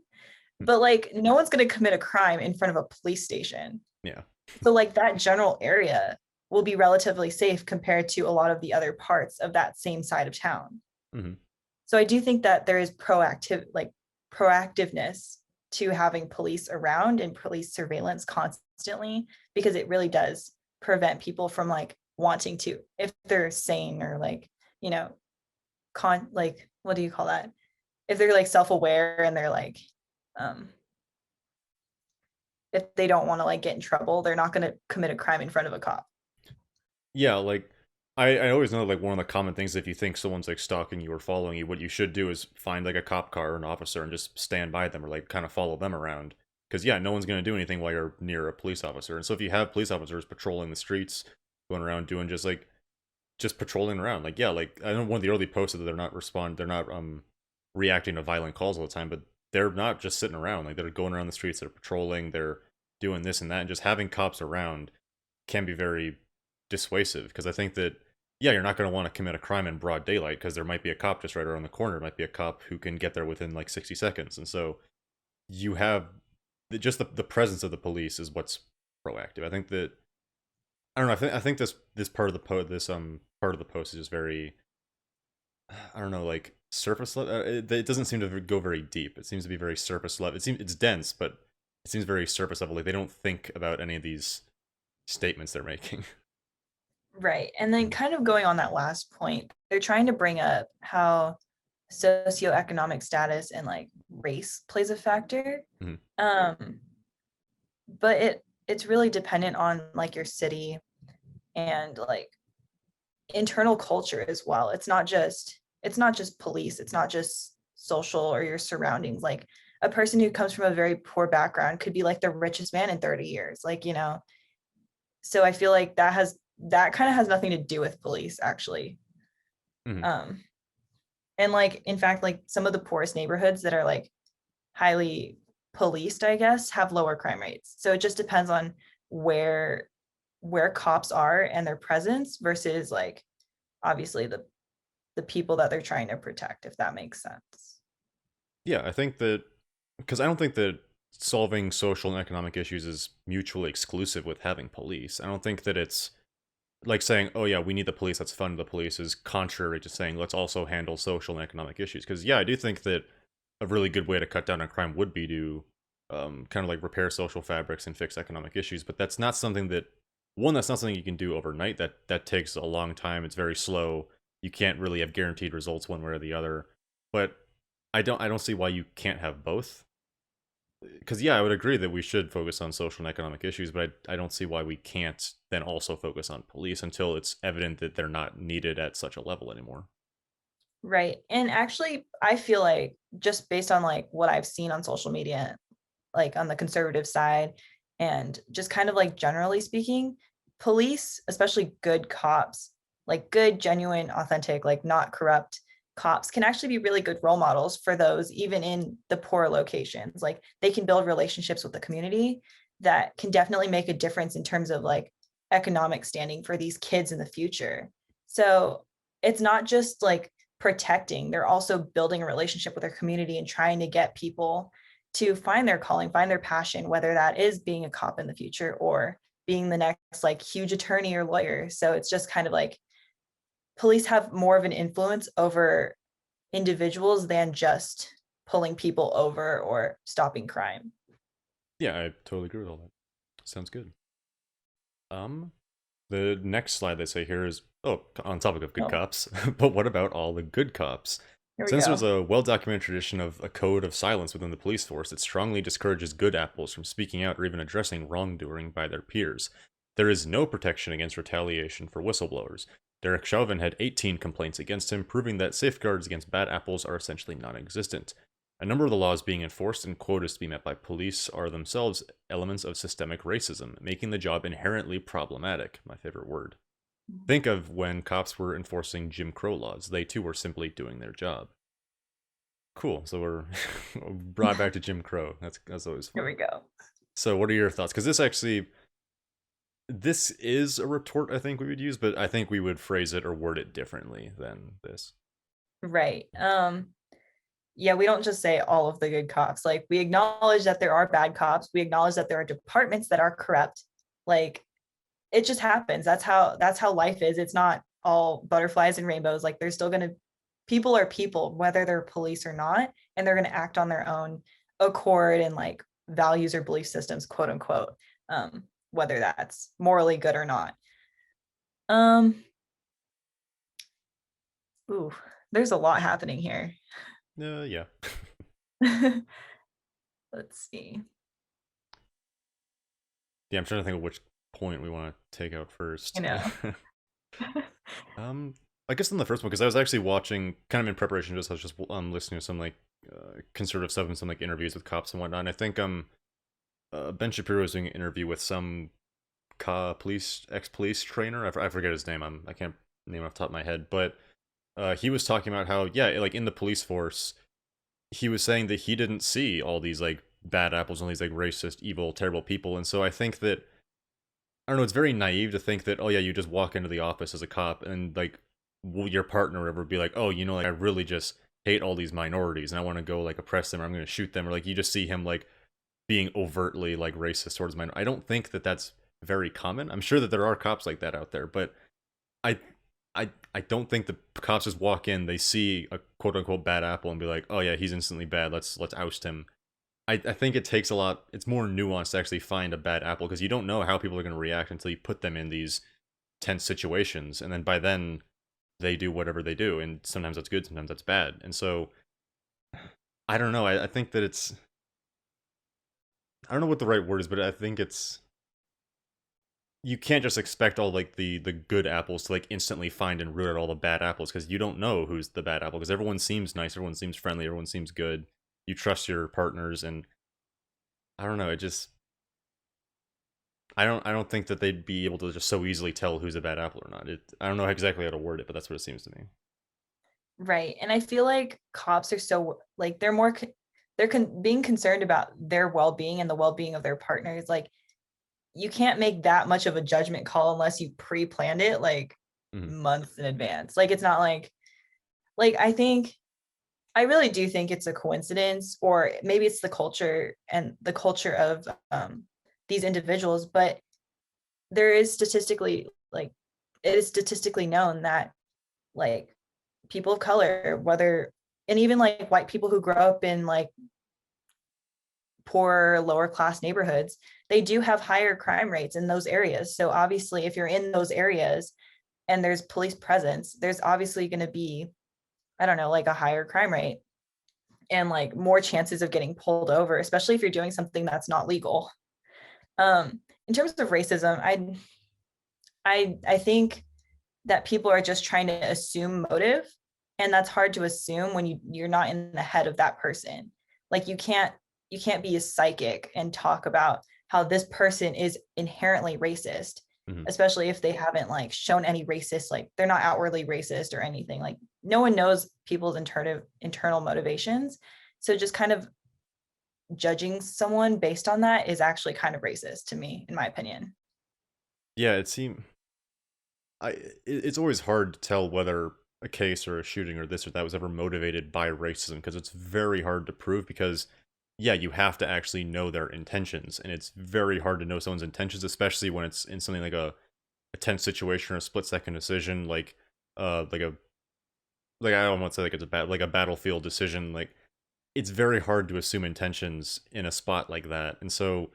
Speaker 1: Hmm.
Speaker 2: but like no one's going to commit a crime in front of a police station.
Speaker 1: Yeah.
Speaker 2: So like that general area will be relatively safe compared to a lot of the other parts of that same side of town.
Speaker 1: Hmm.
Speaker 2: So I do think that there is proactiveness to having police around and police surveillance constantly, because it really does prevent people from like wanting to, if they're sane or like, you know, like what do you call that? If they're like self-aware and they're like um if they don't want to like get in trouble, they're not going to commit a crime in front of a cop.
Speaker 1: Yeah, like I always know like one of the common things if you think someone's like stalking you or following you, what you should do is find like a cop car or an officer and just stand by them or like kind of follow them around. Because yeah, no one's gonna do anything while you're near a police officer. And so if you have police officers patrolling the streets, going around doing just patrolling around, like yeah, like I know one of the early posts that they're not reacting to violent calls all the time, but they're not just sitting around. Like they're going around the streets, they're patrolling, they're doing this and that, and just having cops around can be very dissuasive because I think that yeah, you're not going to want to commit a crime in broad daylight because there might be a cop just right around the corner. It might be a cop who can get there within like 60 seconds. And so you have just the presence of the police is what's proactive. I think that I don't know. I think this part of this part of the post is just very I don't know like surface level. It doesn't seem to go very deep. It seems to be very surface level. It seems it's dense, but it seems very surface level. Like they don't think about any of these statements they're making.
Speaker 2: Right. And then kind of going on that last point, they're trying to bring up how socioeconomic status and like race plays a factor.
Speaker 1: Mhm.
Speaker 2: Um, but it's really dependent on like your city and like internal culture as well. It's not just police, it's not just social or your surroundings. Like a person who comes from a very poor background could be like the richest man in 30 years. Like, so I feel like that kind of has nothing to do with police actually.
Speaker 1: Mhm.
Speaker 2: Um, and like in fact, like some of the poorest neighborhoods that are like highly policed, I guess, have lower crime rates. So it just depends on where where cops are and their presence versus like obviously the people that they're trying to protect, if that makes sense.
Speaker 1: Yeah, I think that because I don't think that solving social and economic issues is mutually exclusive with having police. I don't think that it's like saying, "Oh yeah, we need the police. Let's fund the police," is contrary to saying, "Let's also handle social and economic issues." Because yeah, I do think that a really good way to cut down on crime would be to kind of like repair social fabrics and fix economic issues. But that's not something that that's not something you can do overnight. That takes a long time. It's very slow. You can't really have guaranteed results one way or the other. But I don't see why you can't have both. Because yeah, I would agree that we should focus on social and economic issues, but I don't see why we can't then also focus on police until it's evident that they're not needed at such a level anymore.
Speaker 2: Right. And actually, I feel like just based on like what I've seen on social media, like on the conservative side, and just kind of like generally speaking, police, especially good cops, like good, genuine, authentic, like not corrupt cops, can actually be really good role models for those even in the poor locations. Like they can build relationships with the community that can definitely make a difference in terms of like economic standing for these kids in the future. So it's not just like protecting, they're also building a relationship with their community and trying to get people to find their calling, find their passion, whether that is being a cop in the future or being the next like huge attorney or lawyer. So it's just kind of like police have more of an influence over individuals than just pulling people over or stopping crime.
Speaker 1: Yeah, I totally agree with all that. Sounds good. Um, the next slide they say here is, oh, on topic of good
Speaker 2: Oh,
Speaker 1: cops, but what about all the good cops?
Speaker 2: here we
Speaker 1: Since there's
Speaker 2: go.
Speaker 1: a well-documented tradition of a code of silence within the police force, it strongly discourages good apples from speaking out or even addressing wrongdoing by their peers. There is no protection against retaliation for whistleblowers. Derek Chauvin had 18 complaints against him, proving that safeguards against bad apples are essentially non-existent. A number of the laws being enforced and quotas to be met by police are themselves elements of systemic racism, making the job inherently problematic. My favorite word. Think of when cops were enforcing Jim Crow laws. They too were simply doing their job. Cool. So we're brought back to Jim Crow. That's always
Speaker 2: Here
Speaker 1: fun.
Speaker 2: we go.
Speaker 1: So what are your thoughts? Because this is a retort I think we would use, but I think we would phrase it or word it differently than this.
Speaker 2: Right. Yeah, we don't just say all of the good cops. Like we acknowledge that there are bad cops. We acknowledge that there are departments that are corrupt. Like it just happens. That's how life is. It's not all butterflies and rainbows. Like there's still gonna people are people, whether they're police or not, and they're gonna act on their own accord and like values or belief systems, quote unquote. Whether that's morally good or not. Um, ooh, there's a lot happening here.
Speaker 1: Yeah.
Speaker 2: Let's see.
Speaker 1: Yeah, I'm trying to think of which point we want to take out
Speaker 2: You
Speaker 1: first.
Speaker 2: know.
Speaker 1: um, I guess in the first one, because I was actually watching, kind of in preparation, I was just listening to some like conservative stuff and some like interviews with cops and whatnot. And I think Ben Shapiro was doing an interview with some ex-police trainer. I forget his name. I can't name it off the top of my head, but he was talking about how, yeah, like in the police force, he was saying that he didn't see all these like bad apples and these like racist, evil, terrible people. And so I think that, I don't know, it's very naive to think that, oh yeah, you just walk into the office as a cop and like your partner would ever be like, oh, like I really just hate all these minorities and I want to go like oppress them or I'm going to shoot them, or like you just see him like being overtly like racist towards minorities. I don't think that that's very common. I'm sure that there are cops like that out there, but I I don't think the cops just walk in, they see a quote unquote bad apple and be like, oh yeah, he's instantly bad. Let's oust him. I think it takes a lot. It's more nuanced to actually find a bad apple because you don't know how people are going to react until you put them in these tense situations, and then by then they do whatever they do, and sometimes that's good, sometimes that's bad, and so I don't know. I think that it's, I don't know what the right word is, but I think it's, you can't just expect all like the good apples to like instantly find and root out all the bad apples because you don't know who's the bad apple because everyone seems nice, everyone seems friendly, everyone seems good. You trust your partners, and I don't know. It just, I don't think that they'd be able to just so easily tell who's a bad apple or not. I don't know exactly how to word it, but that's what it seems to me.
Speaker 2: Right. And I feel like cops are so like they're more being concerned about their well-being and the well-being of their partners. Like you can't make that much of a judgment call unless you pre-planned it like
Speaker 1: Hmm.
Speaker 2: months in advance. Like it's not like I really do think it's a coincidence, or maybe it's the culture and the culture of these individuals, but there is statistically like it is statistically known that like people of color, whether and even like white people who grow up in like poor lower class neighborhoods, they do have higher crime rates in those areas. So obviously if you're in those areas and there's police presence, there's obviously going to be, I don't know, like a higher crime rate and like more chances of getting pulled over, especially if you're doing something that's not legal. In terms of racism, I think that people are just trying to assume motive, and that's hard to assume when you're not in the head of that person. Like you can't be a psychic and talk about how this person is inherently racist,
Speaker 1: Hmm.
Speaker 2: especially if they haven't like shown any racist, like they're not outwardly racist or anything. Like no one knows people's internal motivations, so just kind of judging someone based on that is actually kind of racist to me, in my opinion.
Speaker 1: Yeah, it's always hard to tell whether a case or a shooting or this or that was ever motivated by racism because it's very hard to prove because yeah, you have to actually know their intentions, and it's very hard to know someone's intentions, especially when it's in something like a tense situation or a split-second decision, like a like I don't want to say like it's a like a battlefield decision. Like it's very hard to assume intentions in a spot like that, and so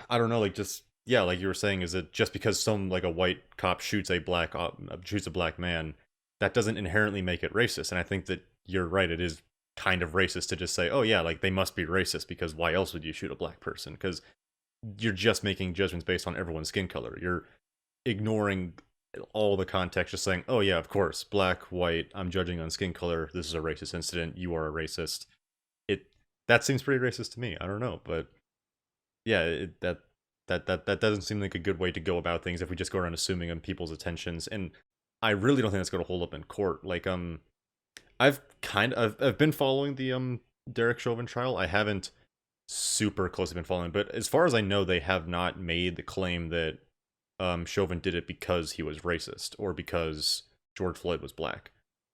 Speaker 1: I don't know, like just yeah, like you were saying, is it just because some like a white cop shoots a black man, that doesn't inherently make it racist? And I think that you're right. It is kind of racist to just say, oh yeah, like they must be racist because why else would you shoot a black person? Because you're just making judgments based on everyone's skin color. You're ignoring all the context, just saying, oh yeah, of course, black, white. I'm judging on skin color. This is a racist incident. You are a racist. It that seems pretty racist to me. I don't know, but yeah, that doesn't seem like a good way to go about things if we just go around assuming on people's attentions. And I really don't think that's going to hold up in court. Like I've been following the Derek Chauvin trial. I haven't super closely been following, but as far as I know, they have not made the claim that Chauvin did it because he was racist or because George Floyd was black.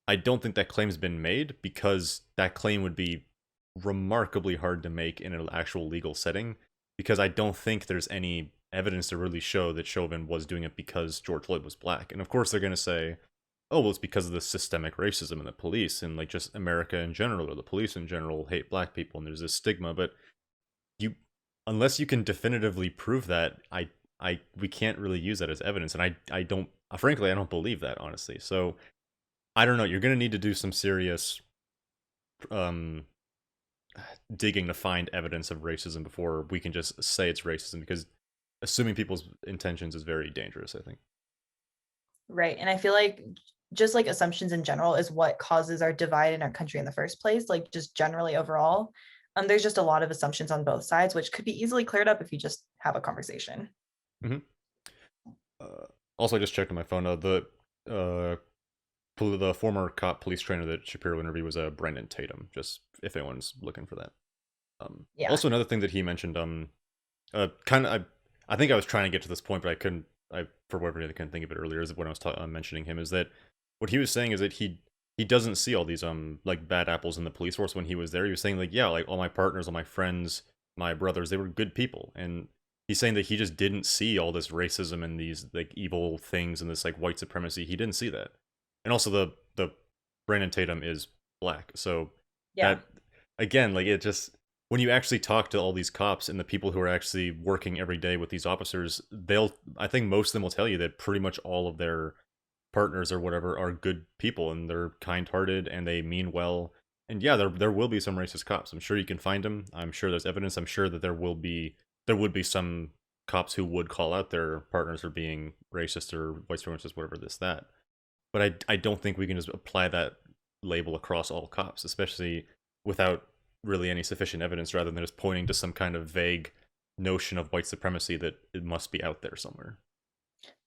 Speaker 1: I don't think that claim's been made because that claim would be remarkably hard to make in an actual legal setting, because I don't think there's any evidence to really show that Chauvin was doing it because George Floyd was black. And of course they're going to say, oh, well, it's because of the systemic racism in the police and like just America in general or the police in general hate black people and there's this stigma. But you, unless you can definitively prove that, we can't really use that as evidence. And I don't, frankly, I don't believe that, honestly. So I don't know. You're going to need to do some serious um digging to find evidence of racism before we can just say it's racism, because assuming people's intentions is very dangerous, I think.
Speaker 2: Right. And I feel like just like assumptions in general is what causes our divide in our country in the first place, like just generally overall. There's just a lot of assumptions on both sides, which could be easily cleared up if you just have a conversation.
Speaker 1: Hmm. Also, I just checked on my phone. Uh, the former cop police trainer that Shapiro interviewed was Brandon Tatum. Just if anyone's looking for that.
Speaker 2: Yeah.
Speaker 1: Also, another thing that he mentioned, kind of, I think I was trying to get to this point, but I couldn't. I for whatever reason I couldn't think of it earlier. Is when I was mentioning him, is that what he was saying is that he doesn't see all these like bad apples in the police force. When he was there, he was saying like, yeah, like all my partners, all my friends, my brothers, they were good people, and he's saying that he just didn't see all this racism and these like evil things and this like white supremacy. He didn't see that, and also the Brandon Tatum is black, so
Speaker 2: Yeah.
Speaker 1: that again, like it just when you actually talk to all these cops and the people who are actually working every day with these officers, I think most of them will tell you that pretty much all of their partners or whatever are good people and they're kind-hearted and they mean well. And yeah, there will be some racist cops. I'm sure you can find them. I'm sure there's evidence. I'm sure that there would be some cops who would call out their partners for being racist or white supremacist, whatever this that. But I don't think we can just apply that label across all cops, especially without really any sufficient evidence, rather than just pointing to some kind of vague notion of white supremacy that it must be out there somewhere.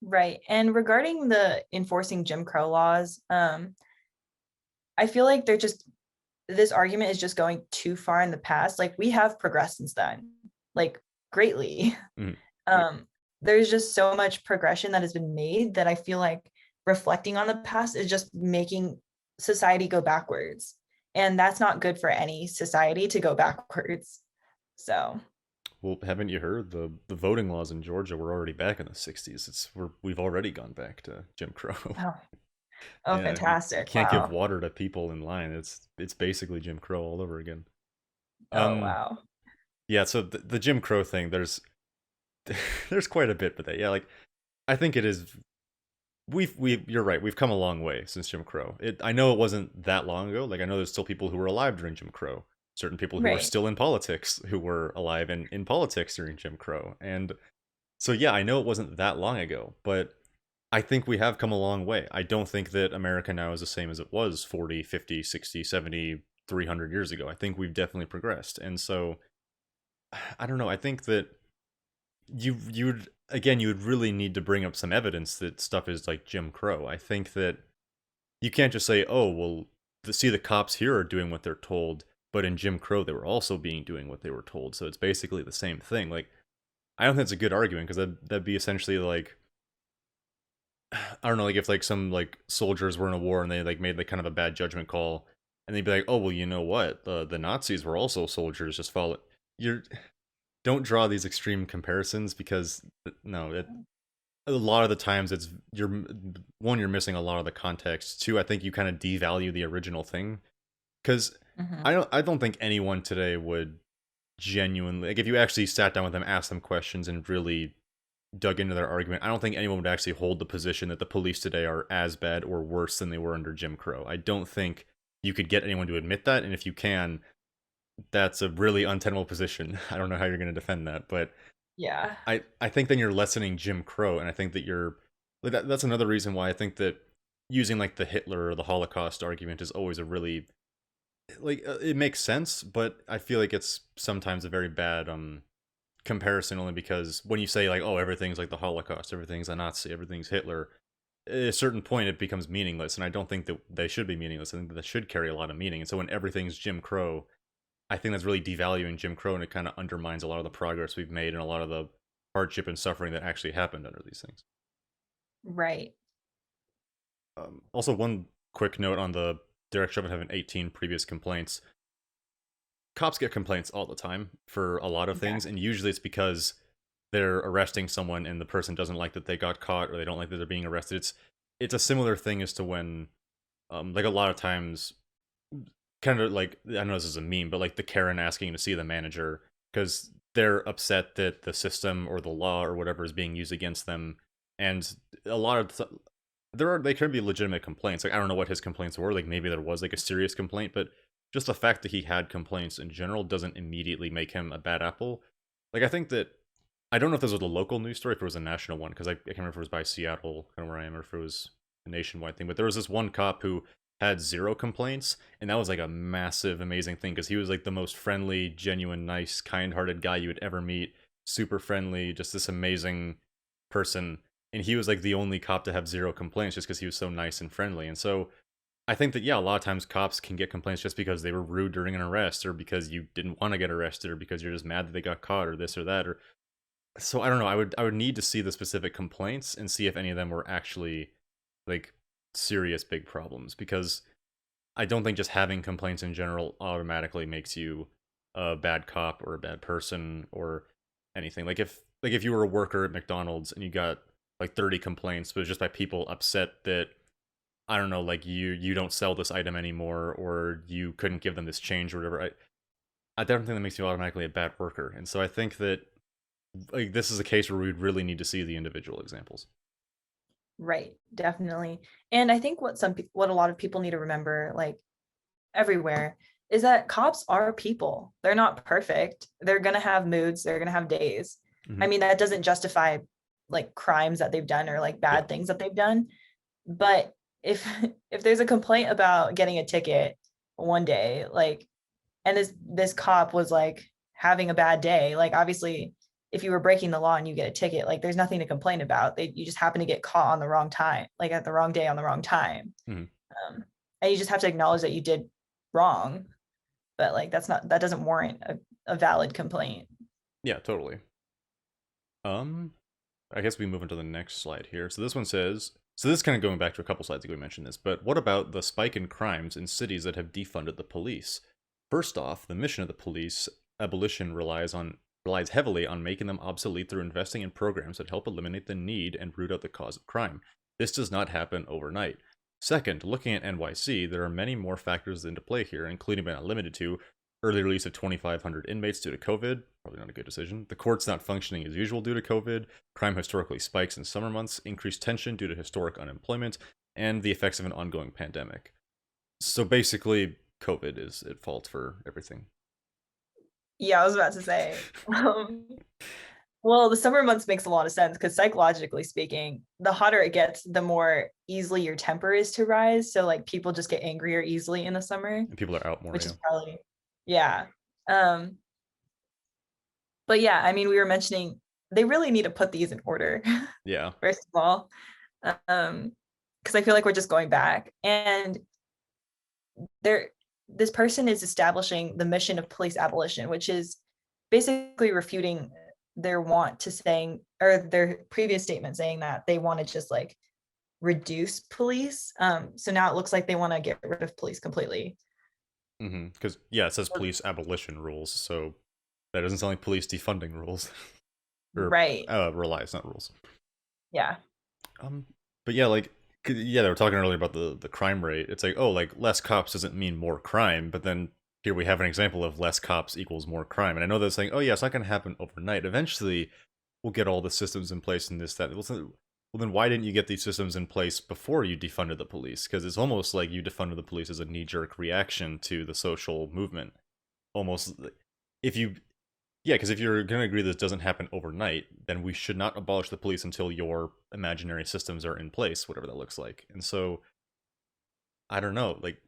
Speaker 2: Right. And regarding the enforcing Jim Crow laws, I feel like this argument is just going too far in the past. Like we have progressed since then, like greatly.
Speaker 1: Mhm.
Speaker 2: There's just so much progression that has been made that I feel like reflecting on the past is just making society go backwards. And that's not good for any society to go backwards. So,
Speaker 1: Well, haven't you heard the voting laws in Georgia were already back in the '60s? We've already gone back to Jim Crow.
Speaker 2: oh, oh,
Speaker 1: Yeah, you
Speaker 2: fantastic.
Speaker 1: can't give
Speaker 2: Wow.
Speaker 1: water to people in line. It's basically Jim Crow all over again.
Speaker 2: Oh,
Speaker 1: Um,
Speaker 2: wow.
Speaker 1: yeah. So the Jim Crow thing, there's quite a bit with that. Yeah, like I think it is. You're right. We've come a long way since Jim Crow. I know it wasn't that long ago. Like I know there's still people who were alive during Jim Crow. Certain people who are
Speaker 2: Right.
Speaker 1: still in politics who were alive and in politics during Jim Crow. And so yeah, I know it wasn't that long ago, but I think we have come a long way. I don't think that America now is the same as it was 40, 50, 60, 70, 300 years ago. I think we've definitely progressed. And so I don't know. I think that you'd again you would really need to bring up some evidence that stuff is like Jim Crow. I think that you can't just say, "Oh, well, see the cops here are doing what they're told, but in Jim Crow they were also being doing what they were told." So it's basically the same thing. Like I don't think it's a good argument because that'd be essentially like I don't know, like if like some like soldiers were in a war and they like made like kind of a bad judgment call, and they'd be like, oh well, you know what, the Nazis were also soldiers, just follow. You're don't draw these extreme comparisons because no, a lot of the times it's you're missing a lot of the context. Two, I think you kind of devalue the original thing because
Speaker 2: Mhm.
Speaker 1: I don't think anyone today would genuinely, like, if you actually sat down with them, asked them questions, and really dug into their argument, I don't think anyone would actually hold the position that the police today are as bad or worse than they were under Jim Crow. I don't think you could get anyone to admit that, and if you can, that's a really untenable position. I don't know how you're going to defend that, but
Speaker 2: Yeah.
Speaker 1: I think then you're lessening Jim Crow, and I think that you're like that's another reason why I think that using like the Hitler or the Holocaust argument is always a really like it makes sense, but I feel like it's sometimes a very bad comparison only because when you say like, oh, everything's like the Holocaust, everything's a Nazi, everything's Hitler, at a certain point it becomes meaningless, and I don't think that they should be meaningless. I think that they should carry a lot of meaning. And so when everything's Jim Crow, I think that's really devaluing Jim Crow, and it kind of undermines a lot of the progress we've made and a lot of the hardship and suffering that actually happened under these things.
Speaker 2: Right.
Speaker 1: Also, one quick note on the Derek Chauvin having 18 previous complaints. Cops get complaints all the time for a lot of
Speaker 2: Yeah.
Speaker 1: things, and usually it's because they're arresting someone and the person doesn't like that they got caught or they don't like that they're being arrested. It's a similar thing as to when, like a lot of times, kind of like I know this is a meme, but like the Karen asking to see the manager because they're upset that the system or the law or whatever is being used against them, and a lot of they can be legitimate complaints. Like I don't know what his complaints were. Like maybe there was like a serious complaint, but just the fact that he had complaints in general doesn't immediately make him a bad apple. Like I think that I don't know if this was a local news story, if it was a national one, because I can't remember if it was by Seattle, kind of where I am, or if it was a nationwide thing. But there was this one cop who had zero complaints, and that was like a massive, amazing thing because he was like the most friendly, genuine, nice, kind-hearted guy you would ever meet. Super friendly, just this amazing person, and he was like the only cop to have zero complaints just because he was so nice and friendly. And so I think that yeah, a lot of times cops can get complaints just because they were rude during an arrest, or because you didn't want to get arrested, or because you're just mad that they got caught, or this or that, or so I don't know. I would need to see the specific complaints and see if any of them were actually like serious big problems because I don't think just having complaints in general automatically makes you a bad cop or a bad person or anything. Like if you were a worker at McDonald's and you got like 30 complaints, but it's just by people upset that I don't know, like you don't sell this item anymore or you couldn't give them this change or whatever. I don't think that makes you automatically a bad worker. And so I think that like this is a case where we'd really need to see the individual examples.
Speaker 2: Right. Definitely. And I think what a lot of people need to remember, like everywhere, is that cops are people. They're not perfect. They're gonna have moods. They're gonna have days. I
Speaker 1: Hmm.
Speaker 2: mean, that doesn't justify like crimes that they've done or like
Speaker 1: Yeah.
Speaker 2: bad things that they've done. But if if there's a complaint about getting a ticket one day, like, and this cop was like having a bad day, like obviously if you were breaking the law and you get a ticket, like there's nothing to complain about. You just happen to get caught on the wrong time, like at the wrong day on the wrong time.
Speaker 1: Hmm.
Speaker 2: And you just have to acknowledge that you did wrong, but like that doesn't warrant a valid complaint.
Speaker 1: Yeah, totally. Um, I guess we move into the next slide here. So this one says, so this is kind of going back to a couple slides ago we mentioned this, but what about the spike in crimes in cities that have defunded the police? First off, the mission of the police abolition relies heavily on making them obsolete through investing in programs that help eliminate the need and root out the cause of crime. This does not happen overnight. Second, looking at NYC, there are many more factors into play here, including but not limited to early release of 2,500 inmates due to COVID, probably not a good decision. The court's not functioning as usual due to COVID. Crime historically spikes in summer months, increased tension due to historic unemployment, and the effects of an ongoing pandemic. So basically, COVID is at fault for everything.
Speaker 2: Yeah, I was about to say. Well, the summer months makes a lot of sense because psychologically speaking, the hotter it gets, the more easily your temper is to rise. So like people just get angrier easily in the summer,
Speaker 1: And people are out more,
Speaker 2: which
Speaker 1: yeah.
Speaker 2: is probably yeah. Um, but yeah, I mean, we were mentioning they really need to put these in order,
Speaker 1: Yeah.
Speaker 2: first of all. Because I feel like we're just going back. And there this person is establishing the mission of police abolition, which is basically refuting their want to saying or their previous statement saying that they want to just like reduce police. So now it looks like they want to get rid of police completely.
Speaker 1: Because yeah, it says police abolition rules, so that doesn't sound like police defunding rules or
Speaker 2: Right.
Speaker 1: relies, not rules.
Speaker 2: Yeah.
Speaker 1: Um, but yeah, like yeah, they were talking earlier about the crime rate. It's like, oh, like less cops doesn't mean more crime, but then here we have an example of less cops equals more crime. And I know they're saying, oh yeah, it's not going to happen overnight. Eventually, we'll get all the systems in place and this that. Well, then why didn't you get these systems in place before you defunded the police? Because it's almost like you defunded the police as a knee jerk reaction to the social movement. Almost, if you yeah, because if you're going to agree this doesn't happen overnight, then we should not abolish the police until your imaginary systems are in place, whatever that looks like. And so, I don't know, like,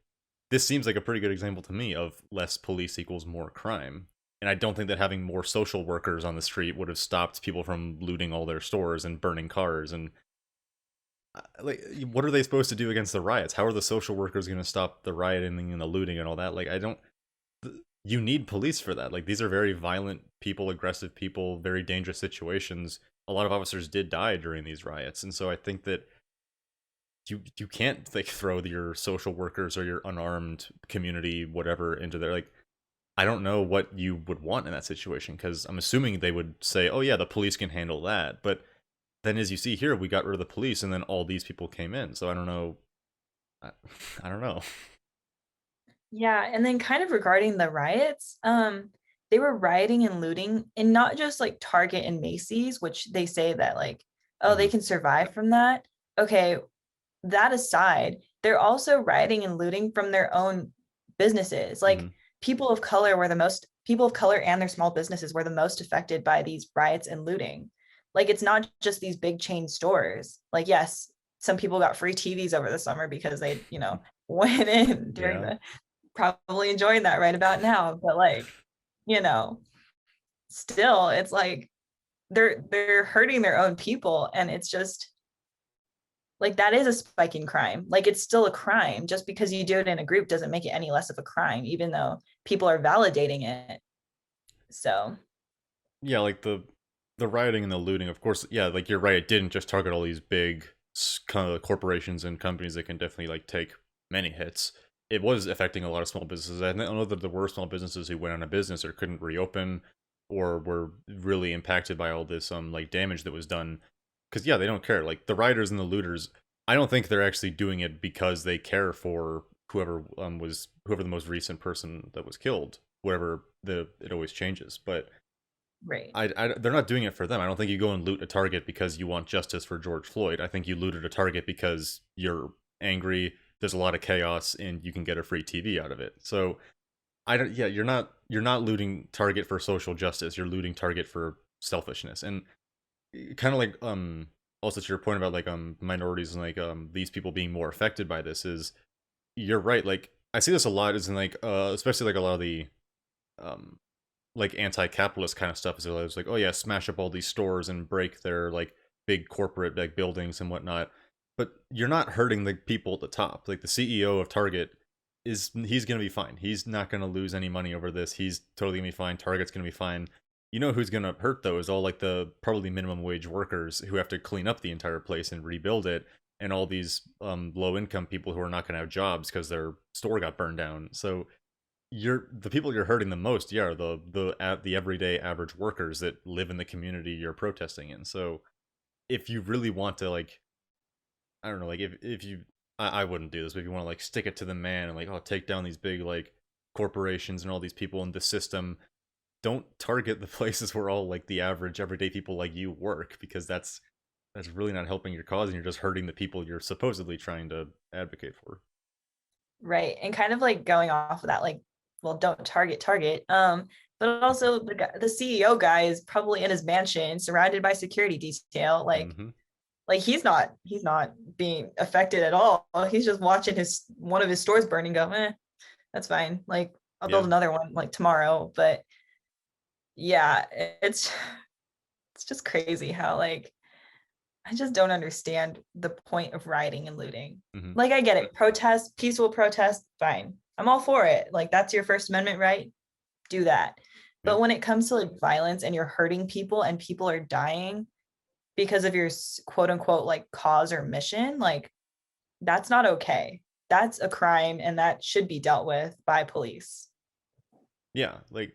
Speaker 1: this seems like a pretty good example to me of less police equals more crime. And I don't think that having more social workers on the street would have stopped people from looting all their stores and burning cars. And, like, what are they supposed to do against the riots? How are the social workers going to stop the rioting and the looting and all that? Like, I don't you need police for that. Like these are very violent people, aggressive people, very dangerous situations. A lot of officers did die during these riots, and so I think that you can't like throw your social workers or your unarmed community whatever into there. Like I don't know what you would want in that situation because I'm assuming they would say, "Oh yeah, the police can handle that." But then, as you see here, we got rid of the police, and then all these people came in. So I don't know. I, I don't know.
Speaker 2: Yeah, and then kind of regarding the riots, they were rioting and looting and not just like Target and Macy's, which they say that like, oh, they
Speaker 1: Hmm.
Speaker 2: can survive from that. Okay, that aside, they're also rioting and looting from their own businesses. Like
Speaker 1: Hmm.
Speaker 2: people of color and their small businesses were the most affected by these riots and looting. Like it's not just these big chain stores. Like, yes, some people got free TVs over the summer because they, went in during
Speaker 1: Yeah.
Speaker 2: the probably enjoying that right about now. But like, you know, still it's like they're hurting their own people. And it's just like that is a spike in crime. Like it's still a crime. Just because you do it in a group doesn't make it any less of a crime, even though people are validating it. So
Speaker 1: Yeah, like the rioting and the looting, of course. Yeah, like you're right. It didn't just target all these big kind of corporations and companies that can definitely like take many hits. It was affecting a lot of small businesses. I don't know that there were small businesses who went out of business or couldn't reopen, or were really impacted by all this like damage that was done. Because yeah, they don't care. Like the rioters and the looters, I don't think they're actually doing it because they care for whoever the most recent person that was killed. Whatever it always changes, but
Speaker 2: right.
Speaker 1: they're not doing it for them. I don't think you go and loot a Target because you want justice for George Floyd. I think you looted a Target because you're angry. There's a lot of chaos, and you can get a free TV out of it. So I don't. Yeah, you're not looting Target for social justice. You're looting Target for selfishness, and kind of like also to your point about like minorities and like these people being more affected by this is you're right. Like I see this a lot is in like especially like a lot of the um like anti-capitalist kind of stuff is it's like, oh yeah, smash up all these stores and break their like big corporate like buildings and whatnot. But you're not hurting the people at the top. Like the CEO of Target he's gonna be fine. He's not gonna lose any money over this. He's totally gonna be fine. Target's gonna be fine. You know who's gonna hurt though is all like the probably minimum wage workers who have to clean up the entire place and rebuild it, and all these low income people who are not gonna have jobs because their store got burned down. So the people you're hurting the most, yeah, are the everyday average workers that live in the community you're protesting in. So if you really want to like, I don't know, like if you, I wouldn't do this, but if you want to like stick it to the man and like, oh, take down these big like corporations and all these people in the system, don't target the places where all like the average everyday people like you work because that's really not helping your cause and you're just hurting the people you're supposedly trying to advocate for.
Speaker 2: Right. And kind of like going off of that, like, well, don't target. But also the CEO guy is probably in his mansion surrounded by security detail.
Speaker 1: Mm-hmm.
Speaker 2: Like he's not being affected at all. He's just watching one of his stores burning, go, that's fine. Like I'll build
Speaker 1: Yeah.
Speaker 2: another one like tomorrow. But yeah, it's just crazy how like I just don't understand the point of rioting and looting.
Speaker 1: Mm-hmm.
Speaker 2: Like I get it, protest, peaceful protest, fine. I'm all for it. Like that's your First Amendment right. Do that.
Speaker 1: Yeah.
Speaker 2: But when it comes to like violence and you're hurting people and people are dying because of your quote unquote like cause or mission, like that's not okay. that's a crime and that should be dealt with by police.
Speaker 1: Yeah, like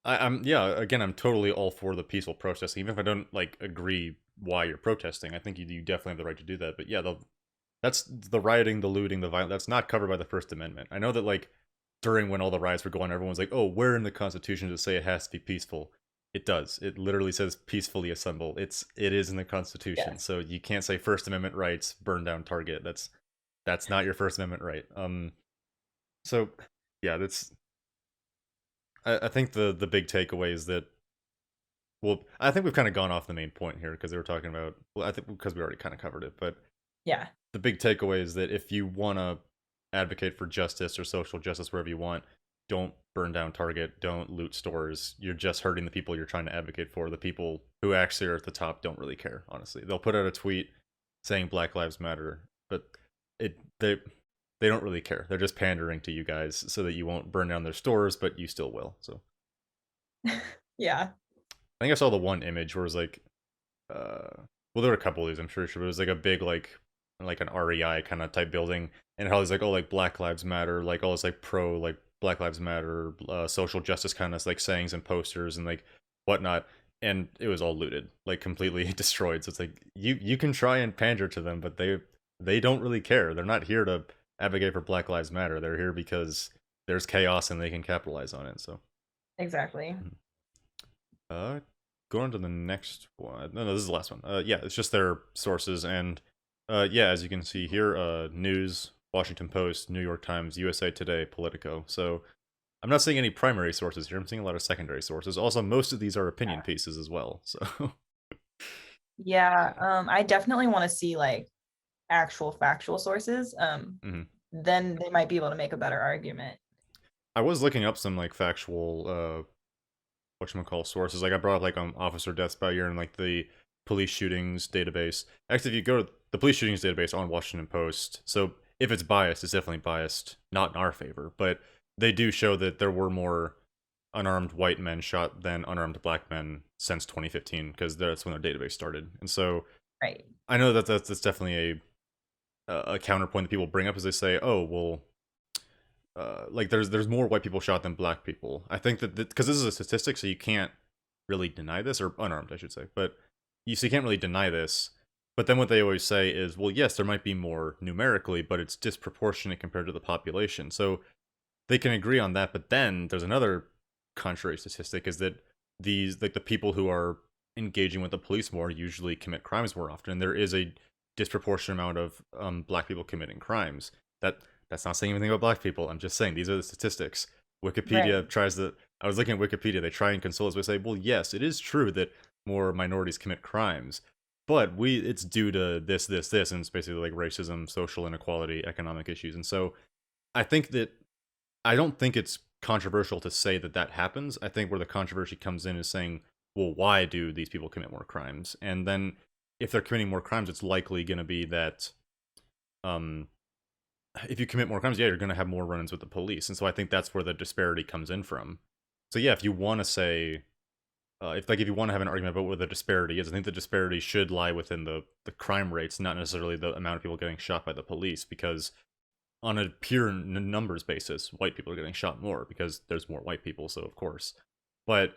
Speaker 1: I'm yeah, again, I'm totally all for the peaceful protesting, even if I don't like agree why you're protesting. I think you definitely have the right to do that. But yeah, that's the rioting, the looting, the violence. That's not covered by the First Amendment. I know that like during when all the riots were going, everyone's like, "Oh, where in the Constitution does it say it has to be peaceful?" It does. It literally says peacefully assemble. It is in the Constitution.
Speaker 2: Yes.
Speaker 1: So you can't say First Amendment rights, burn down Target. That's not your First Amendment right. So yeah, that's I think the big takeaway is that well, I think we've kind of gone off the main point here because they were talking about well, I think because we already kind of covered it, but
Speaker 2: Yeah.
Speaker 1: the big takeaway is that if you want to advocate for justice or social justice wherever you want, don't burn down Target, don't loot stores. You're just hurting the people you're trying to advocate for. The people who actually are at the top don't really care, honestly. They'll put out a tweet saying Black Lives Matter, but it they don't really care. They're just pandering to you guys so that you won't burn down their stores, but you still will. So
Speaker 2: Yeah.
Speaker 1: I think I saw the one image where it was like well there were a couple of these I'm sure, but it was like a big like an REI kind of type building, and how it's like oh like Black Lives Matter, like all this like pro like Black Lives Matter, social justice kind of like sayings and posters and like whatnot, and it was all looted, like completely destroyed. So it's like you can try and pander to them, but they don't really care. They're not here to advocate for Black Lives Matter. They're here because there's chaos and they can capitalize on it. So
Speaker 2: Exactly.
Speaker 1: mhm. uh going on to the next one. No, this is the last one. Yeah, it's just their sources, and yeah, as you can see here, news, Washington Post, New York Times, USA Today, Politico. So I'm not seeing any primary sources here. I'm seeing a lot of secondary sources. Also, most of these are opinion pieces as well. So
Speaker 2: Yeah. I definitely want to see like actual factual sources.
Speaker 1: mhm.
Speaker 2: Then they might be able to make a better argument.
Speaker 1: I was looking up some like factual whatchamacall sources. Like I brought up like officer deaths by year and like the police shootings database. Actually, if you go to the police shootings database on Washington Post, so if it's biased, it's definitely biased, not in our favor, but they do show that there were more unarmed white men shot than unarmed black men since 2015 because that's when their database started. And so
Speaker 2: Right.
Speaker 1: I know that that's definitely a counterpoint that people bring up as they say, oh well, like there's more white people shot than black people. I think that because this is a statistic, so you can't really deny this, or unarmed, I should say. But so you can't really deny this. But then what they always say is, well, yes, there might be more numerically, but it's disproportionate compared to the population. So they can agree on that. But then there's another contrary statistic: is that these like the people who are engaging with the police more usually commit crimes more often, and there is a disproportionate amount of black people committing crimes. That's not saying anything about black people. I'm just saying these are the statistics.
Speaker 2: Right.
Speaker 1: Wikipedia tries to. I was looking at Wikipedia. They try and console us. They say, well, yes, it is true that more minorities commit crimes, but it's due to this, this, this, and it's basically like racism, social inequality, economic issues. And so I think that I don't think it's controversial to say that that happens. I think where the controversy comes in is saying, well, why do these people commit more crimes? And then if they're committing more crimes, it's likely going to be that um if you commit more crimes, yeah, you're going to have more run-ins with the police. And so I think that's where the disparity comes in from. So yeah, if you want to say, if you want to have an argument about where the disparity is, I think the disparity should lie within the crime rates, not necessarily the amount of people getting shot by the police, because on a pure numbers basis, white people are getting shot more because there's more white people, so of course. But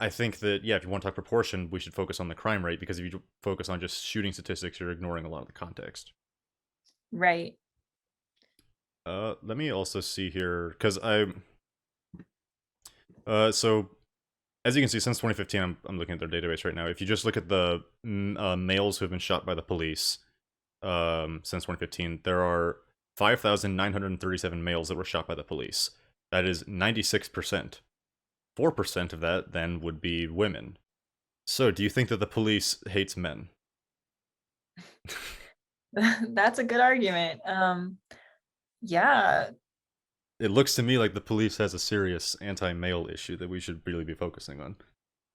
Speaker 1: I think that, yeah, if you want to talk proportion, we should focus on the crime rate, because if you focus on just shooting statistics, you're ignoring a lot of the context.
Speaker 2: Right.
Speaker 1: Let me also see here, because so as you can see, since 2015, I'm looking at their database right now. If you just look at the males who have been shot by the police, since 2015, there are 5,937 males that were shot by the police. That is 96%. 4% of that then would be women. So, do you think that the police hates men?
Speaker 2: That's a good argument. Yeah.
Speaker 1: It looks to me like the police has a serious anti-male issue that we should really be focusing on.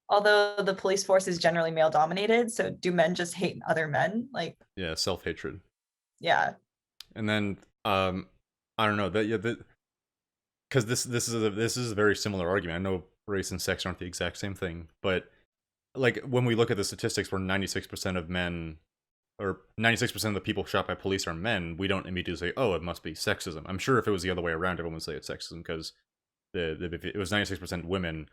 Speaker 2: Although the police force is generally male dominated, so do men just hate other men? Like,
Speaker 1: Yeah, self-hatred.
Speaker 2: yeah.
Speaker 1: And then I don't know that yeah because this is a very similar argument. I know race and sex aren't the exact same thing, but like when we look at the statistics where 96% of men or 96% of the people shot by police are men, we don't immediately say, oh, it must be sexism. I'm sure if it was the other way around, everyone would say it's sexism because if it was 96% women,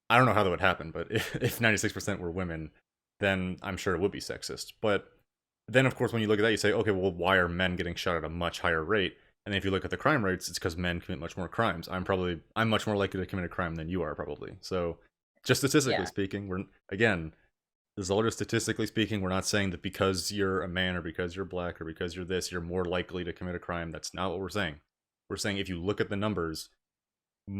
Speaker 1: I don't know how that would happen, but if 96% were women, then I'm sure it would be sexist. But then, of course, when you look at that, you say, okay, well, why are men getting shot at a much higher rate? And then if you look at the crime rates, it's because men commit much more crimes. I'm much more likely to commit a crime than you are, probably. So, just statistically
Speaker 2: Yeah.
Speaker 1: speaking, we're again, this is all just statistically speaking. We're not saying that because you're a man or because you're black or because you're this, you're more likely to commit a crime. That's not what we're saying. We're saying if you look at the numbers,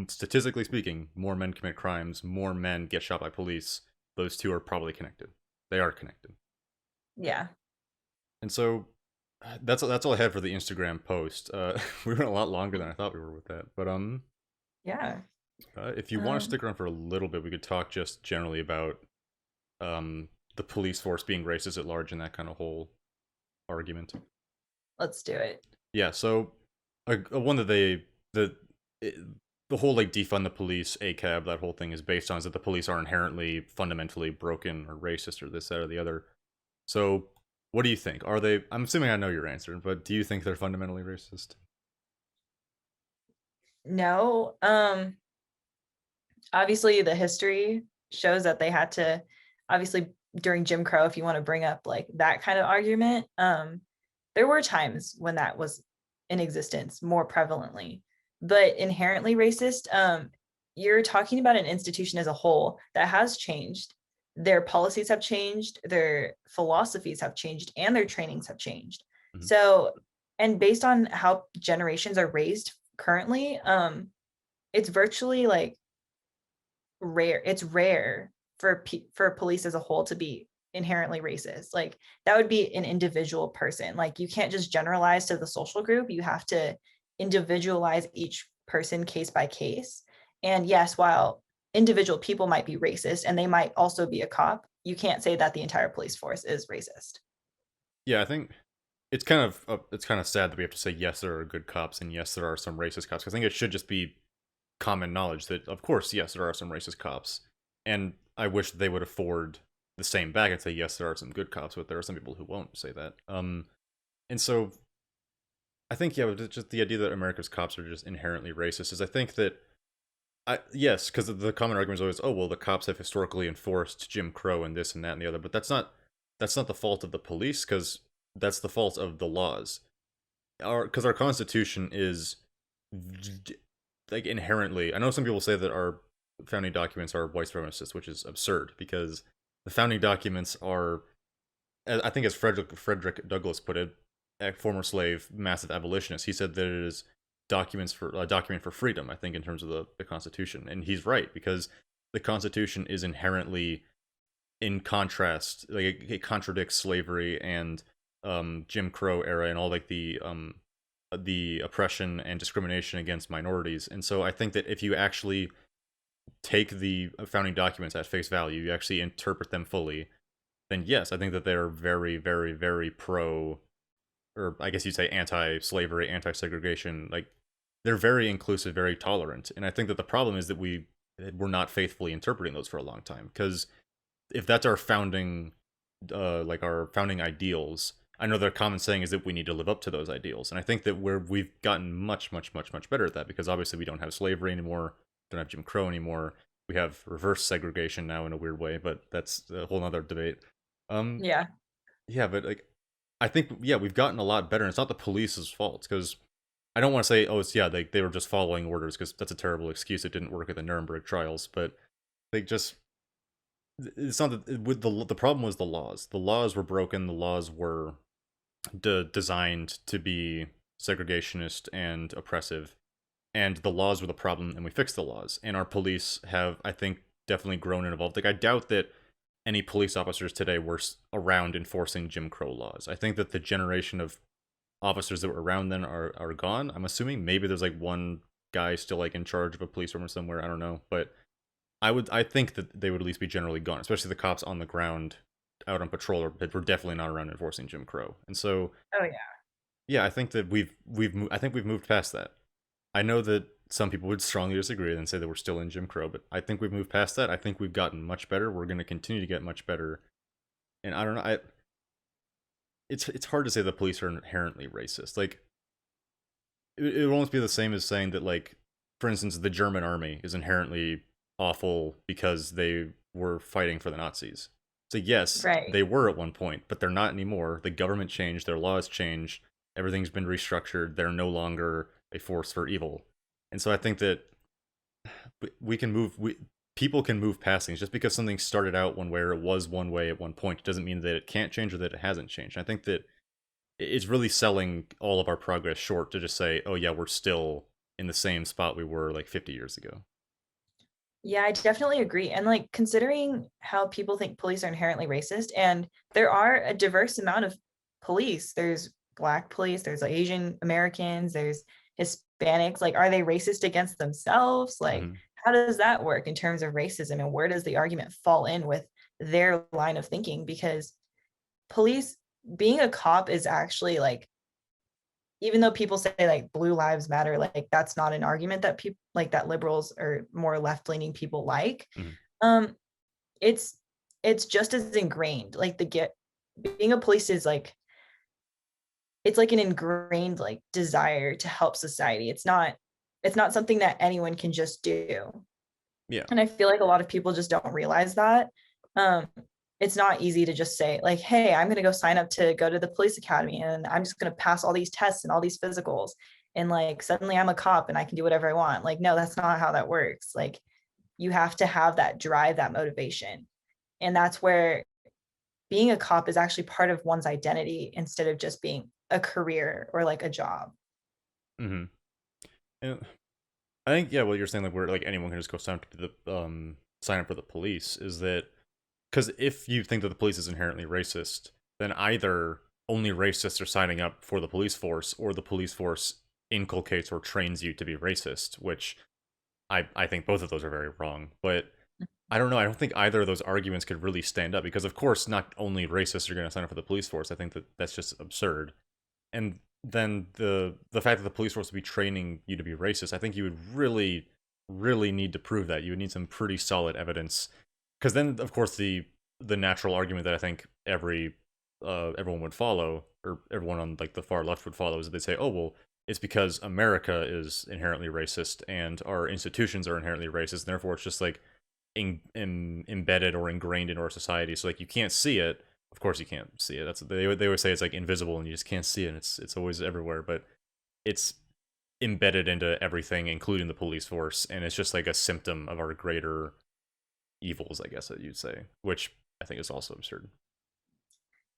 Speaker 1: statistically speaking, more men commit crimes, more men get shot by police. Those two are probably connected. They are connected.
Speaker 2: Yeah.
Speaker 1: And so that's all I had for the Instagram post. We went a lot longer than I thought we were with that. But
Speaker 2: Yeah.
Speaker 1: if you want to
Speaker 2: Um,
Speaker 1: stick around for a little bit, we could talk just generally about the police force being racist at large and that kind of whole argument.
Speaker 2: let's do it.
Speaker 1: Yeah. So a one that the it, the whole like defund the police ACAB, that whole thing is based on is that the police are inherently fundamentally broken or racist or this that or the other. So what do you think? Are they? I'm assuming I know your answer, but do you think they're fundamentally racist?
Speaker 2: No. Obviously the history shows that they had to, obviously during Jim Crow, if you want to bring up like that kind of argument, there were times when that was in existence more prevalently, but inherently racist. You're talking about an institution as a whole that has changed. Their policies have changed, their philosophies have changed, and their trainings have changed.
Speaker 1: Mhm.
Speaker 2: So, and based on how generations are raised currently, it's virtually like rare. It's rare for police as a whole to be inherently racist. Like that would be an individual person. Like you can't just generalize to the social group. You have to individualize each person case by case. And yes, while individual people might be racist and they might also be a cop, you can't say that the entire police force is racist.
Speaker 1: Yeah, I think it's kind of sad that we have to say yes, there are good cops and yes, there are some racist cops. 'Cause I think it should just be common knowledge that of course yes, there are some racist cops, and I wish they would afford the same back and say yes, there are some good cops, but there are some people who won't say that. And so I think yeah, just the idea that America's cops are just inherently racist is I think that yes, because the common argument is always, oh well, the cops have historically enforced Jim Crow and this and that and the other, but that's not the fault of the police because that's the fault of the laws. Our Constitution is like inherently. I know some people say that our founding documents are white supremacist, which is absurd because the founding documents are, I think, as Frederick Douglass put it, a former slave, massive abolitionist. He said that it is documents for a document for freedom. I think in terms of the Constitution, and he's right because the Constitution is inherently in contrast, like it contradicts slavery and Jim Crow era and all like the oppression and discrimination against minorities. And so I think that if you actually take the founding documents at face value, you actually interpret them fully, then yes, I think that they're very, very, very pro, or I guess you'd say anti-slavery, anti-segregation. Like they're very inclusive, very tolerant. And I think that the problem is that we're not faithfully interpreting those for a long time because if that's our founding like our founding ideals, I know the common saying is that we need to live up to those ideals, and I think that we've gotten much better at that because obviously we don't have slavery anymore, don't have Jim Crow anymore. We have reverse segregation now in a weird way, but that's a whole other debate. Um,
Speaker 2: Yeah.
Speaker 1: yeah, but like I think yeah we've gotten a lot better. And it's not the police's fault because I don't want to say oh it's yeah they were just following orders because that's a terrible excuse. It didn't work at the Nuremberg trials, but they just it's not that with the problem was the laws. The laws were broken. The laws were designed to be segregationist and oppressive, and the laws were the problem. And we fixed the laws. And our police have, I think, definitely grown and evolved. Like I doubt that any police officers today were around enforcing Jim Crow laws. I think that the generation of officers that were around then are gone. I'm assuming maybe there's like one guy still like in charge of a police department somewhere. I don't know, but I think that they would at least be generally gone, especially the cops on the ground out on patrol were definitely not around enforcing Jim Crow. And so
Speaker 2: Oh yeah.
Speaker 1: yeah, I think that I think we've moved past that. I know that some people would strongly disagree and say that we're still in Jim Crow, but I think we've moved past that. I think we've gotten much better. We're going to continue to get much better. And I don't know, it's hard to say the police are inherently racist. Like it would almost be the same as saying that, like, for instance, the German army is inherently awful because they were fighting for the Nazis. So yes,
Speaker 2: Right.
Speaker 1: they were at one point, but they're not anymore. The government changed, their laws changed, everything's been restructured. They're no longer a force for evil. And so I think that we can move we people can move past things. Just because something started out one way or it was one way at one point doesn't mean that it can't change or that it hasn't changed. I think that it's really selling all of our progress short to just say, oh yeah, we're still in the same spot we were like 50 years ago.
Speaker 2: Yeah, I definitely agree. And like considering how people think police are inherently racist, and there are a diverse amount of police. There's Black police, there's Asian Americans, there's Hispanics. Like, are they racist against themselves? Like,
Speaker 1: Hmm.
Speaker 2: how does that work in terms of racism? And where does the argument fall in with their line of thinking? Because police, being a cop is actually like, even though people say like blue lives matter, like that's not an argument that people like that liberals or more left-leaning people like.
Speaker 1: Hmm.
Speaker 2: um it's it's just as ingrained, like the get being a police is like, it's like an ingrained like desire to help society. It's not something that anyone can just do.
Speaker 1: Yeah.
Speaker 2: And I feel like a lot of people just don't realize that. Um, it's not easy to just say, like, hey, I'm going to go sign up to go to the police academy and I'm just going to pass all these tests and all these physicals. And like, suddenly I'm a cop and I can do whatever I want. Like, no, that's not how that works. Like, you have to have that drive, that motivation. And that's where being a cop is actually part of one's identity instead of just being a career or like a job.
Speaker 1: Hmm. And I think, yeah, what you're saying, like, where like anyone can just go sign up for the police, is that because if you think that the police is inherently racist, then either only racists are signing up for the police force, or the police force inculcates or trains you to be racist, which I think both of those are very wrong. But I don't know. I don't think either of those arguments could really stand up because, of course, not only racists are going to sign up for the police force. I think that that's just absurd. And then the fact that the police force would be training you to be racist, I think you would really, really need to prove that. You would need some pretty solid evidence, because then, of course, the natural argument that I think everyone would follow, or everyone on like the far left would follow, is that they say, oh well, it's because America is inherently racist and our institutions are inherently racist, and therefore it's just like embedded or ingrained in our society. So like you can't see it. Of course you can't see it. That's they always say it's like invisible and you just can't see it. And it's always everywhere, but it's embedded into everything, including the police force, and it's just like a symptom of our greater evils, I guess that you'd say, which I think is also absurd.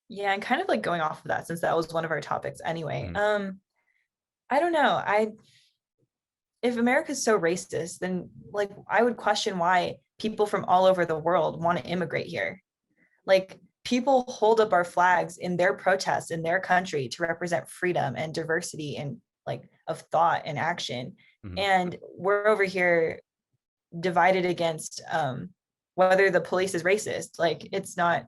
Speaker 2: Yeah, and kind of like going off of that, since that was one of our topics anyway.
Speaker 1: Hmm.
Speaker 2: I don't know. If America's so racist, then like I would question why people from all over the world want to immigrate here. Like, people hold up our flags in their protests in their country to represent freedom and diversity and like of thought and action.
Speaker 1: Hmm.
Speaker 2: And we're over here divided against whether the police is racist. Like, it's not,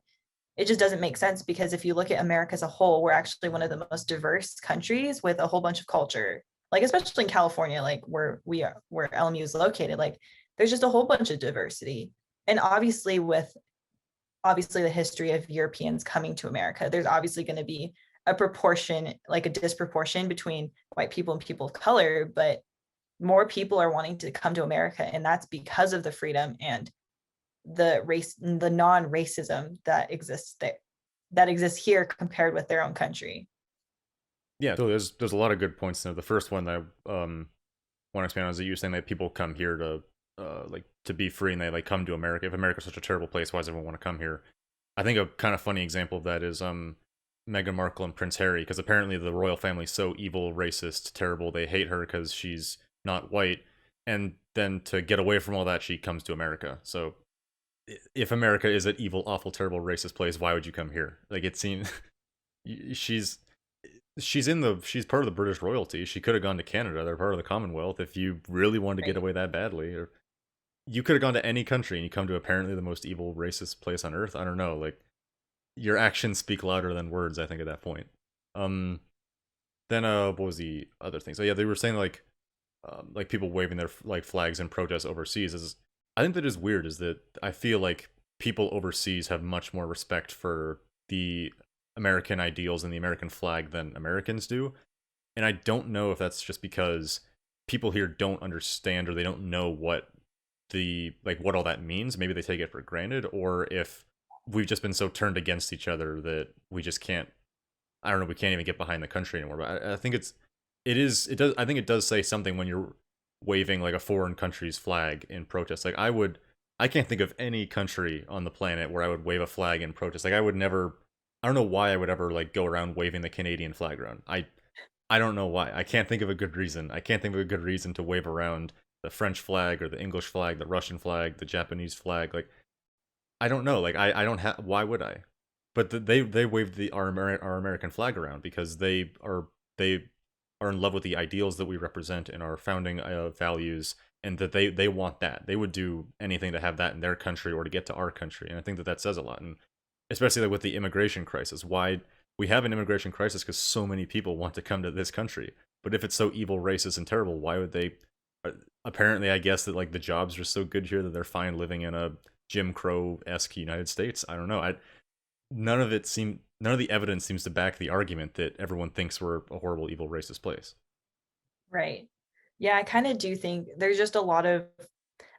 Speaker 2: it just doesn't make sense, because if you look at America as a whole, we're actually one of the most diverse countries with a whole bunch of culture. Like, especially in California, like where LMU is located, like there's just a whole bunch of diversity. And obviously the history of Europeans coming to America, there's obviously going to be a proportion, like a disproportion between white people and people of color, but more people are wanting to come to America, and that's because of the freedom and the non-racism that exists there, that exists here compared with their own country.
Speaker 1: Yeah, so there's a lot of good points there. The first one that I want to expand on is that you were saying that people come here to like to be free, and they like come to America. If America's such a terrible place, why does everyone want to come here? I think a kind of funny example of that is Meghan Markle and Prince Harry, because apparently the royal family's so evil, racist, terrible, they hate her because she's not white, and then to get away from all that, she comes to America. So if America is an evil, awful, terrible, racist place, why would you come here? Like it seems she's she's part of the British royalty. She could have gone to Canada. They're part of the Commonwealth. If you really wanted to get
Speaker 2: Right.
Speaker 1: away that badly, or you could have gone to any country and you come to apparently the most evil, racist place on earth. I don't know. Like your actions speak louder than words. I think at that point. Um. Then what was the other thing? So yeah, they were saying like people waving their like flags in protests overseas is. I think that is weird. Is that I feel like people overseas have much more respect for the American ideals and the American flag than Americans do. And I don't know if that's just because people here don't understand or they don't know what what all that means. Maybe they take it for granted, or if we've just been so turned against each other that we just can't. I don't know. We can't even get behind the country anymore. But I think it does. I think it does say something when you're waving like a foreign country's flag in protest. Like I can't think of any country on the planet where I would wave a flag in protest. Like I would never. I don't know why I would ever like go around waving the Canadian flag around. I don't know why. I can't think of a good reason. I can't think of a good reason to wave around the French flag or the English flag, the Russian flag, the Japanese flag. Like I don't know. Like I don't have. Why would I? But they waved our American flag around because they are in love with the ideals that we represent and our founding values, and that they want that. They would do anything to have that in their country or to get to our country. And I think that that says a lot. And especially like with the immigration crisis, why we have an immigration crisis because so many people want to come to this country. But if it's so evil, racist, and terrible, why would they? Apparently, I guess that like the jobs are so good here that they're fine living in a Jim Crow esque United States. I don't know. None of the evidence seems to back the argument that everyone thinks we're a horrible, evil, racist place.
Speaker 2: Right. Yeah, I kind of do think there's just a lot of,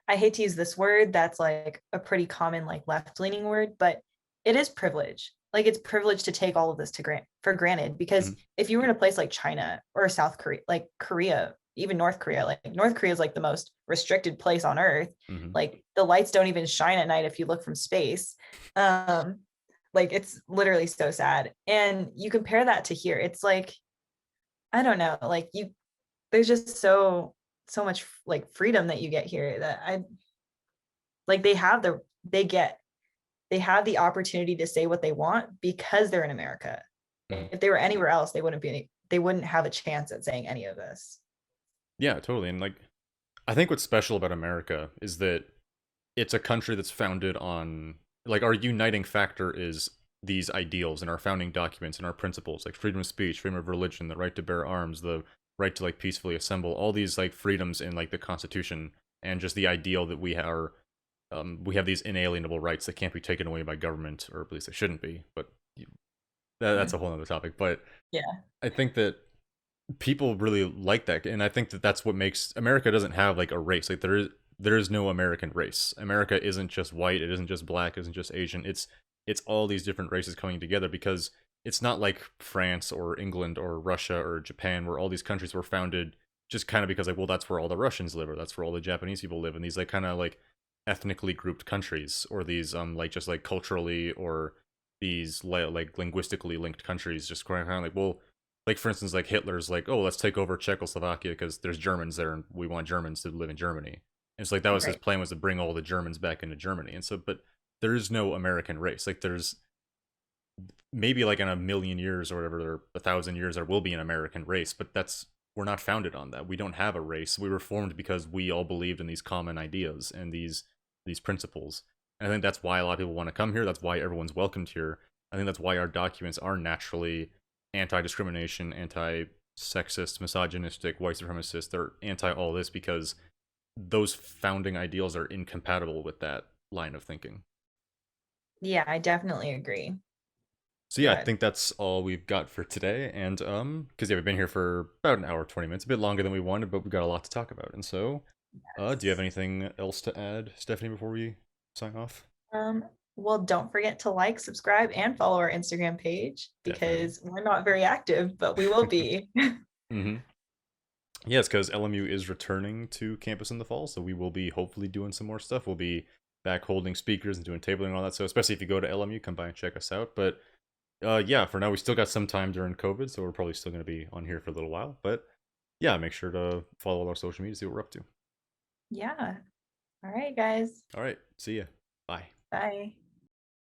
Speaker 2: I hate to use this word that's like a pretty common like left-leaning word, but it is privilege. Like it's privilege to take all of this to for granted, because
Speaker 1: Mm-hmm.
Speaker 2: if you were in a place like China or South Korea, like Korea, even North Korea, like North Korea is like the most restricted place on earth.
Speaker 1: Mm-hmm.
Speaker 2: Like the lights don't even shine at night if you look from space. Um, like it's literally so sad. And you compare that to here, it's like, I don't know, like you, there's just so much like freedom that you get here that I like they have the opportunity to say what they want because they're in America.
Speaker 1: Mm-hmm.
Speaker 2: If they were anywhere else, they wouldn't have a chance at saying any of this.
Speaker 1: Yeah, totally. And like, I think what's special about America is that it's a country that's founded on like our uniting factor is these ideals and our founding documents and our principles, like freedom of speech, freedom of religion, the right to bear arms, the right to like peacefully assemble, all these like freedoms in like the Constitution, and just the ideal that we have these inalienable rights that can't be taken away by government, or at least they shouldn't be. But that's a whole other topic. But
Speaker 2: Yeah.
Speaker 1: I think that people really like that, and I think that that's what makes America doesn't have like a race. Like there is no American race. America isn't just white. It isn't just black. It isn't just Asian. It's all these different races coming together, because it's not like France or England or Russia or Japan, where all these countries were founded just kind of because like, well, that's where all the Russians live, or that's where all the Japanese people live, and these like kind of like ethnically grouped countries, or these like just like culturally or these like linguistically linked countries, just kind of like, well, like for instance, like Hitler's like, oh, let's take over Czechoslovakia because there's Germans there and we want Germans to live in Germany. And it's like that was his
Speaker 2: Right.
Speaker 1: plan, was to bring all the Germans back into Germany. And so, but there is no American race. Like there's maybe like in a million years or whatever, or 1,000 years, there will be an American race, but we're not founded on that. We don't have a race. We were formed because we all believed in these common ideas and these principles. And I think that's why a lot of people want to come here. That's why everyone's welcomed here. I think that's why our documents are naturally anti-discrimination, anti-sexist, misogynistic, white supremacist. They're anti all this because those founding ideals are incompatible with that line of thinking.
Speaker 2: Yeah, I definitely agree.
Speaker 1: So yeah, I
Speaker 2: But
Speaker 1: think that's all we've got for today. And because yeah, we've been here for about an hour 20 minutes, a bit longer than we wanted, but we got a lot to talk about. And so, do you have
Speaker 2: yes.
Speaker 1: anything else to add, Stephanie, before we sign off?
Speaker 2: Um, well, don't forget to like, subscribe, and follow our Instagram page
Speaker 1: Definitely.
Speaker 2: because we're not very active, but we will be.
Speaker 1: Mm-hmm. Yes, because LMU is returning to campus in the fall, so we will be hopefully doing some more stuff. We'll be back holding speakers and doing tabling and all that. So especially if you go to LMU, come by and check us out. But yeah, for now we still got some time during COVID, so we're probably still going to be on here for a little while. But yeah, make sure to follow all our social media, see what we're up to.
Speaker 2: Yeah. All right, guys.
Speaker 1: All right, see ya. Bye.
Speaker 2: Bye.